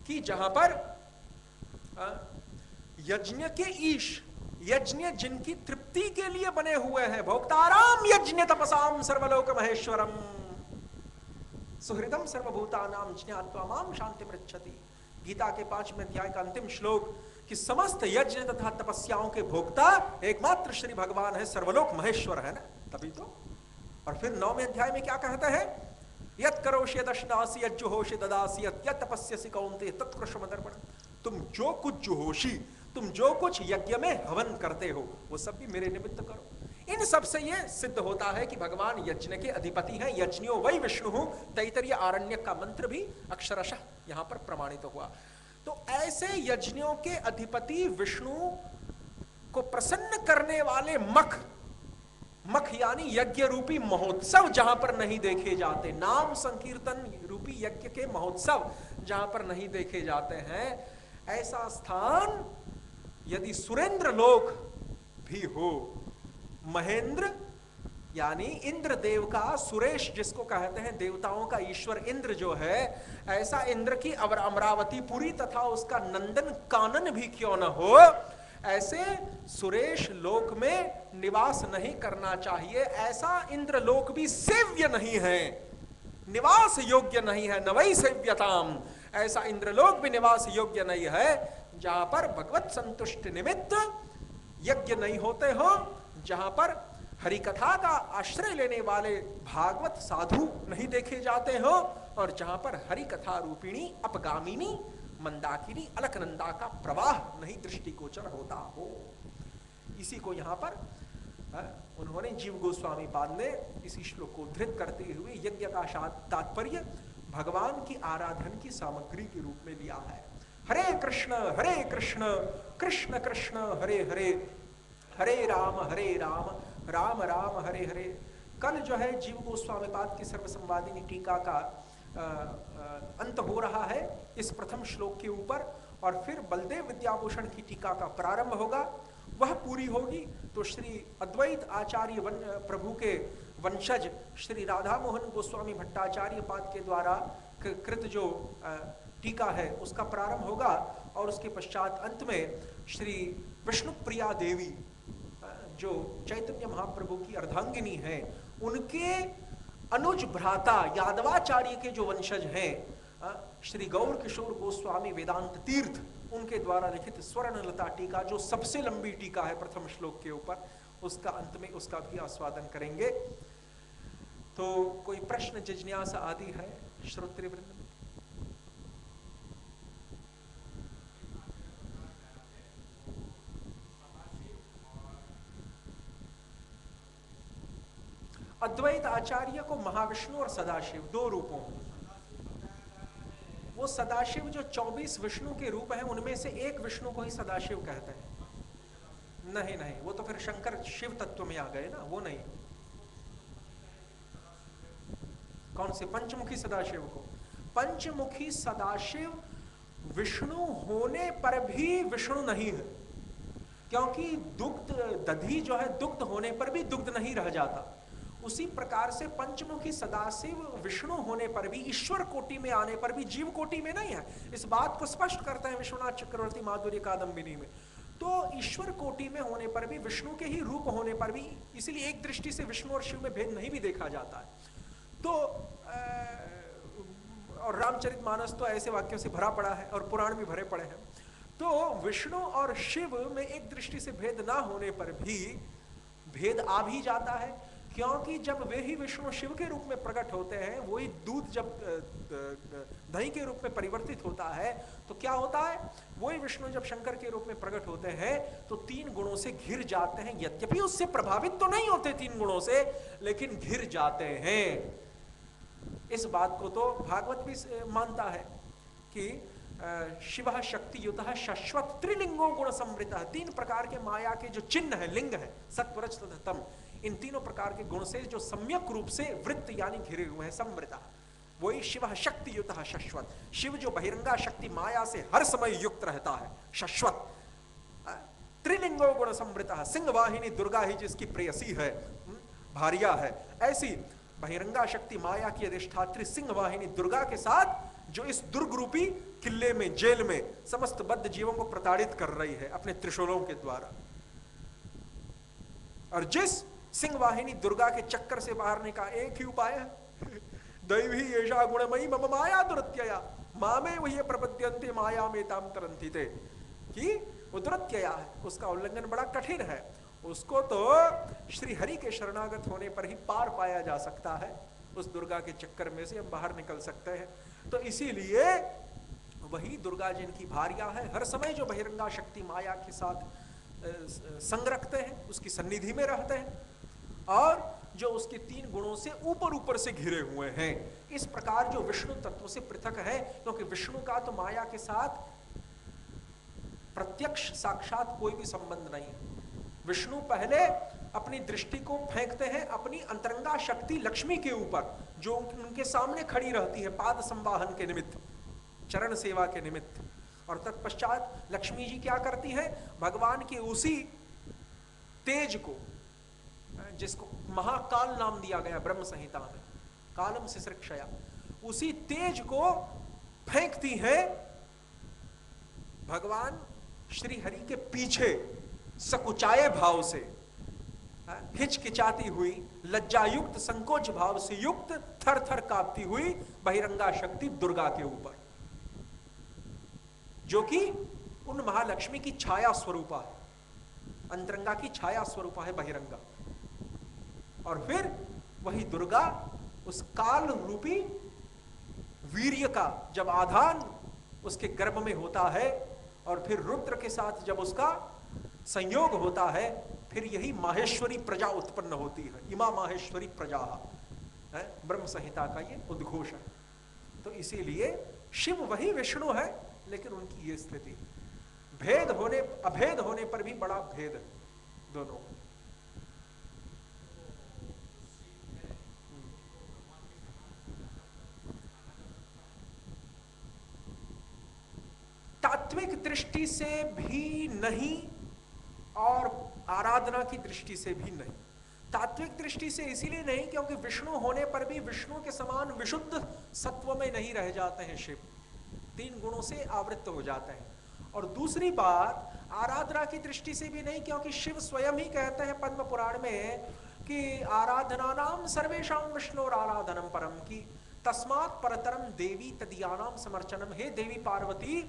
कि जहां पर यज्ञ के ईश, यज्ञ जिनकी तृप्ति के लिए बने हुए हैं, भोक्ताराम यज्ञ तपसाम सर्वलोक महेश्वरम सुहृदम सर्वभूतानां ज्ञात्वा माम शांति पृच्छति। गीता के 5वें अध्याय का अंतिम श्लोक कि समस्त यज्ञ तथा तपस्याओं के भोक्ता एकमात्र श्री भगवान है, सर्वलोक महेश्वर है ना, तभी तो। और फिर 9वें अध्याय में क्या कहते हैं? यत् करोषि यदश्नासि यज्जुहोषि ददासि यत् तपस्यसि कौन्तेय तत्कृष्णमदर्पणम्। तुम जो कुछ जुहोषी, तुम जो कुछ यज्ञ में हवन करते हो वो सब भी मेरे निमित्त करो। इन सब से ये सिद्ध होता है कि भगवान यज्ञ के अधिपति हैं। यज्ञो वै विष्णु, तैतरीय आरण्यक का मंत्र भी अक्षरशः यहां पर प्रमाणित हुआ। तो ऐसे यज्ञों के अधिपति विष्णु को प्रसन्न करने वाले मख, मख यानी यज्ञ रूपी महोत्सव जहां पर नहीं देखे जाते, नाम संकीर्तन रूपी यज्ञ के महोत्सव जहां पर नहीं देखे जाते हैं, ऐसा स्थान यदि सुरेंद्र लोक भी हो, महेंद्र यानी इंद्र देव का, सुरेश जिसको कहते हैं देवताओं का ईश्वर इंद्र जो है, ऐसा इंद्र की अमरावती पुरी तथा उसका नंदन कानन भी क्यों न हो, ऐसे सुरेश लोक में निवास नहीं करना चाहिए। ऐसा इंद्र लोक भी सेव्य नहीं है, निवास योग्य नहीं है। नवै सेव्यताम, ऐसा इंद्रलोक भी निवास योग्य नहीं है जहां पर भगवत संतुष्टि निमित्त यज्ञ नहीं होते हो, जहां पर हरि कथा का आश्रय लेने वाले भागवत साधु नहीं देखे जाते हो, और जहां पर हरि कथा रूपिणी अपगामिनी मंदाकिनी अलकनंदा का प्रवाह नहीं दृष्टिगोचर होता हो। इसी को यहां पर उन्होंने जीव गोस्वामी पाद ने इसी श्लोक को उद्धृत करते हुए यज्ञ का तात्पर्य भगवान की आराधन की सामग्री के रूप में लिया है। हरे कृष्ण कृष्ण कृष्ण हरे हरे, हरे राम राम राम हरे हरे। कल जो है जीव गोस्वामी पाद की सर्वसंवादिनी टीका का अंत हो रहा है इस प्रथम श्लोक के ऊपर, और फिर बलदेव विद्याभूषण की टीका का प्रारंभ होगा। वह पूरी होगी तो श्री अद्वैत आचार्य प्रभु के वंशज श्री राधा मोहन गोस्वामी भट्टाचार्य पाद के द्वारा कृत जो टीका है उसका प्रारंभ होगा, और उसके पश्चात अंत में श्री विष्णु प्रिया देवी जो चैतन्य महाप्रभु की अर्धांगिनी है, उनके अनुज भ्राता यादवाचार्य के जो वंशज हैं श्री गौर किशोर गोस्वामी वेदांत तीर्थ, उनके द्वारा लिखित स्वर्णलता टीका जो सबसे लंबी टीका है प्रथम श्लोक के ऊपर, उसका अंत में उसका भी आस्वादन करेंगे। तो कोई प्रश्न जिज्ञासा आदि है श्रोतृवृंद में? अद्वैत आचार्य को महाविष्णु और सदाशिव दो रूपों में, वो सदाशिव जो 24 विष्णु के रूप हैं उनमें से एक विष्णु को ही सदाशिव कहते हैं। नहीं नहीं, वो तो फिर शंकर शिव तत्व में आ गए ना, वो नहीं। कौन से? पंचमुखी सदाशिव को। पंचमुखी सदाशिव विष्णु होने पर भी विष्णु नहीं है, क्योंकि दुग्ध दधी जो है दुग्ध होने पर भी दुग्ध नहीं रह जाता। उसी प्रकार से पंचमुखी सदाशिव विष्णु होने पर भी, ईश्वर कोटि में आने पर भी जीव कोटि में नहीं है। इस बात को स्पष्ट करते हैं विश्वनाथ चक्रवर्ती माधुर्य कादंबिनी में। तो ईश्वर कोटि में होने पर भी, विष्णु के ही रूप होने पर भी, इसलिए एक दृष्टि से विष्णु और शिव में भेद नहीं भी देखा जाता है। तो और रामचरितमानस तो ऐसे वाक्यों से भरा पड़ा है और पुराण भी भरे पड़े हैं। तो विष्णु और शिव में एक दृष्टि से भेद ना होने पर भी भेद आ भी जाता है, क्योंकि जब वे ही विष्णु शिव के रूप में प्रकट होते हैं, वही दूध जब दही के रूप में परिवर्तित होता है तो क्या होता है, वही विष्णु जब शंकर के रूप में प्रकट होते हैं तो तीन गुणों से घिर जाते हैं। यद्यपि उससे प्रभावित तो नहीं होते तीन गुणों से, लेकिन घिर जाते हैं। इस बात को तो भागवत भी मानता है कि शिव शक्ति युत शाश्वत त्रिलिंगो गुण समृत। तीन प्रकार के माया के जो चिन्ह है, लिंग है, सत्व रज तथा तम, इन तीनों प्रकार के गुण से जो सम्यक रूप से वृत्त यानी घिरे हुए हैं, समृता, वही शिव शक्ति युत शाश्वत। शिव जो बहिरंगा शक्ति माया से हर समय युक्त रहता है, शाश्वत। त्रिलिंगो गुण समृता, सिंह वाहिनी दुर्गा ही जिसकी प्रेयसी है, भारिया है, ऐसी बहिरंगा शक्ति माया की अधिष्ठात्री सिंह वाहिनी दुर्गा के साथ जो इस दुर्ग रूपी किले में, जेल में समस्त बद्ध जीवों को प्रताड़ित कर रही है अपने त्रिशूलों के द्वारा। और जिस सिंह वाहिनी दुर्गा के चक्कर से बाहर का एक ही उपाय है, दैवी येषा गुणमयी मम माया दुरत्यया मामे वही प्रपद्यन्ते माया में ताम तरंती थे, कि वो दुरत्यया है, उसका उल्लंघन बड़ा कठिन है। उसको तो श्री हरि के शरणागत होने पर ही पार पाया जा सकता है। उस दुर्गा के चक्कर में से हम बाहर निकल सकते हैं। तो इसीलिए वही दुर्गा जिनकी भार्या है, हर समय जो बहिरंगा शक्ति माया के साथ संग रखते हैं, उसकी सन्निधि में रहते हैं, और जो उसके तीन गुणों से ऊपर ऊपर से घिरे हुए हैं। इस प्रकार जो विष्णु तत्व से पृथक है, क्योंकि विष्णु का तो माया के साथ प्रत्यक्ष साक्षात कोई भी संबंध नहीं है। विष्णु पहले अपनी दृष्टि को फेंकते हैं अपनी अंतरंगा शक्ति लक्ष्मी के ऊपर, जो उनके सामने खड़ी रहती है पाद संवाहन के निमित्त, चरण सेवा के निमित्त। और तत्पश्चात लक्ष्मी जी क्या करती हैं, भगवान के उसी तेज को, जिसको महाकाल नाम दिया गया ब्रह्म संहिता में, कालम सिसृक्षया, उसी तेज को फेंकती हैं भगवान श्री हरि के पीछे सकुचाए भाव से, हिचकिचाती हुई, लज्जायुक्त संकोच भाव से युक्त, थर थर कांपती हुई बहिरंगा शक्ति दुर्गा के ऊपर, जो कि उन महालक्ष्मी की छाया स्वरूपा है, अंतरंगा की छाया स्वरूपा है बहिरंगा। और फिर वही दुर्गा उस काल रूपी वीर्य का जब आधान उसके गर्भ में होता है, और फिर रुद्र के साथ जब उसका संयोग होता है, फिर यही माहेश्वरी प्रजा उत्पन्न होती है। इमा माहेश्वरी प्रजा है ब्रह्म संहिता का ये उद्घोष है। तो इसीलिए शिव वही विष्णु है, लेकिन उनकी ये स्थिति, भेद होने अभेद होने पर भी बड़ा भेद है दोनों। तात्विक दृष्टि से भी नहीं और आराधना की दृष्टि से भी नहीं। तात्विक दृष्टि से इसीलिए नहीं क्योंकि विष्णु होने पर भी विष्णु के समान विशुद्ध सत्व में नहीं रह जाते हैं शिव, 3 गुणों से आवृत्त हो जाते हैं। और दूसरी बात आराधना की दृष्टि से भी नहीं क्योंकि शिव स्वयं ही कहते हैं पद्म पुराण में कि आराधना नाम सर्वेशां विष्णुर आराधनम परम, की तस्मात् परतरम देवी तदीयानाम समर्चनम। हे देवी पार्वती,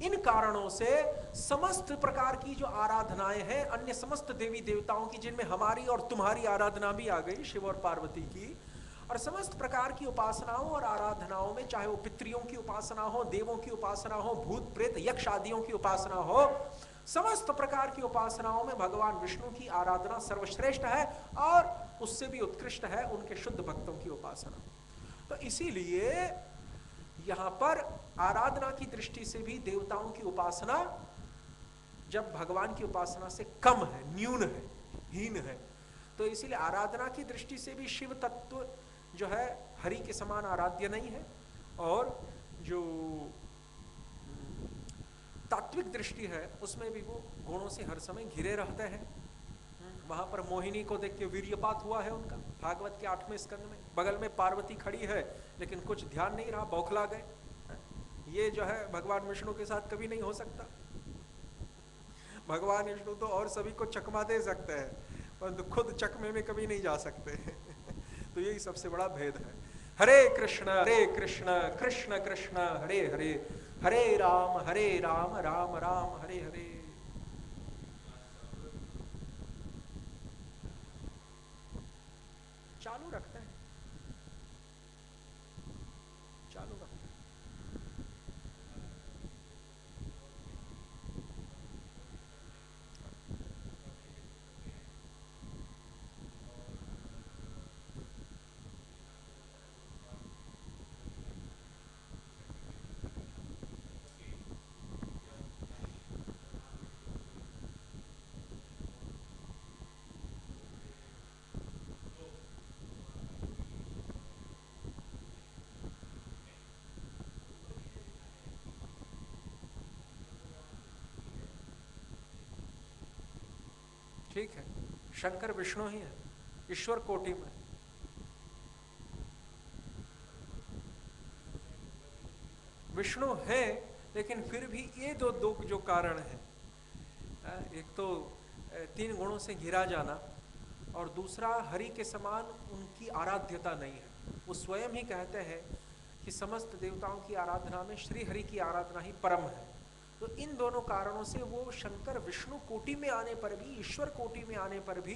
इन कारणों से समस्त प्रकार की जो आराधनाएं हैं अन्य समस्त देवी देवताओं की, जिनमें हमारी और तुम्हारी आराधना भी आ गई, शिव और पार्वती की, और समस्त प्रकार की उपासनाओं और आराधनाओं में, चाहे वो पितरियों की उपासना हो, देवों की उपासना हो, भूत प्रेत यक्ष आदियों की उपासना हो, समस्त प्रकार की उपासनाओं में भगवान विष्णु की आराधना सर्वश्रेष्ठ है और उससे भी उत्कृष्ट है उनके शुद्ध भक्तों की उपासना। तो इसीलिए यहां पर आराधना की दृष्टि से भी देवताओं की उपासना जब भगवान की उपासना से कम है, न्यून है, हीन है, तो इसीलिए आराधना की दृष्टि से भी शिव तत्व जो है हरि के समान आराध्य नहीं है। और जो तात्विक दृष्टि है उसमें भी वो गुणों से हर समय घिरे रहते हैं। वहां पर मोहिनी को देख के वीर्यपात हुआ है उनका, भागवत के 8वें स्कंद में। बगल में पार्वती खड़ी है लेकिन कुछ ध्यान नहीं रहा, बौखला गए। ये जो है भगवान विष्णु के साथ कभी नहीं हो सकता। भगवान विष्णु तो और सभी को चकमा दे सकते हैं परंतु खुद चकमे में कभी नहीं जा सकते। तो यही सबसे बड़ा भेद है। हरे कृष्ण कृष्ण कृष्ण हरे हरे, हरे राम राम राम हरे हरे। चालू रखते हैं, चालू रखते हैं। ठीक है, शंकर विष्णु ही है, ईश्वर कोटि में। विष्णु है लेकिन फिर भी ये दो जो कारण है, एक तो 3 गुणों से घिरा जाना और दूसरा हरि के समान उनकी आराध्यता नहीं है। वो स्वयं ही कहते हैं कि समस्त देवताओं की आराधना में श्री हरि की आराधना ही परम है। तो इन दोनों कारणों से वो शंकर विष्णु कोटि में आने पर भी, ईश्वर कोटि में आने पर भी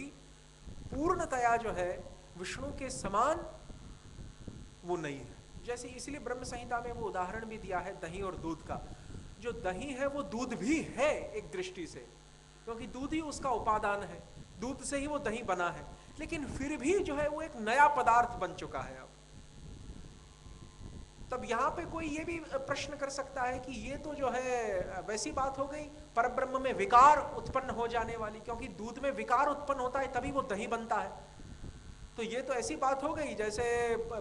पूर्णतया जो है विष्णु के समान वो नहीं है। जैसे इसलिए ब्रह्म संहिता में वो उदाहरण भी दिया है दही और दूध का। जो दही है वो दूध भी है एक दृष्टि से, क्योंकि दूध ही उसका उपादान है, दूध से ही वो दही बना है, लेकिन फिर भी जो है वो एक नया पदार्थ बन चुका है अब। तब यहाँ पे कोई ये भी प्रश्न कर सकता है कि ये तो जो है वैसी बात हो गई परब्रह्म में विकार उत्पन्न हो जाने वाली, क्योंकि दूध में विकार उत्पन्न होता है तभी वो दही बनता है। तो ये तो ऐसी बात हो गई जैसे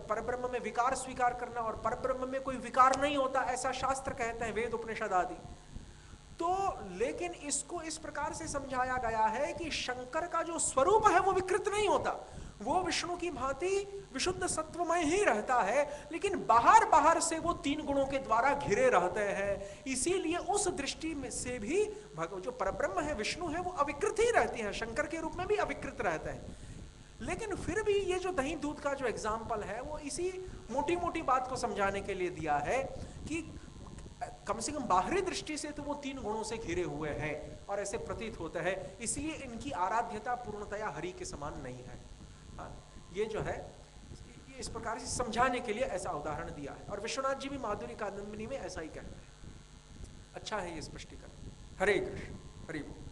परब्रह्म में विकार स्वीकार करना, और परब्रह्म में कोई विकार नहीं होता ऐसा शास्त्र कहते हैं, वेद उपनिषद आदि। तो लेकिन इसको इस प्रकार से समझाया गया है कि शंकर का जो स्वरूप है वो विकृत नहीं होता, वो विष्णु की भांति विशुद्ध सत्वमय ही रहता है, लेकिन बाहर बाहर से वो 3 गुणों के द्वारा घिरे रहते हैं। इसीलिए उस दृष्टि में से भी जो परब्रह्म है विष्णु है वो अविकृत ही रहती है, शंकर के रूप में भी अविकृत रहते हैं। लेकिन फिर भी ये जो दही दूध का जो एग्जाम्पल है वो इसी मोटी मोटी बात को समझाने के लिए दिया है कि कम से कम बाहरी दृष्टि से तो वो 3 गुणों से घिरे हुए हैं और ऐसे प्रतीत होता है, इसलिए इनकी आराध्यता पूर्णतया हरि के समान नहीं है। ये जो है ये इस प्रकार से समझाने के लिए ऐसा उदाहरण दिया है, और विश्वनाथ जी भी माधुरी कादंबिनी में ऐसा ही कहते हैं। अच्छा है ये स्पष्टीकरण। हरे कृष्ण, हरि बोल।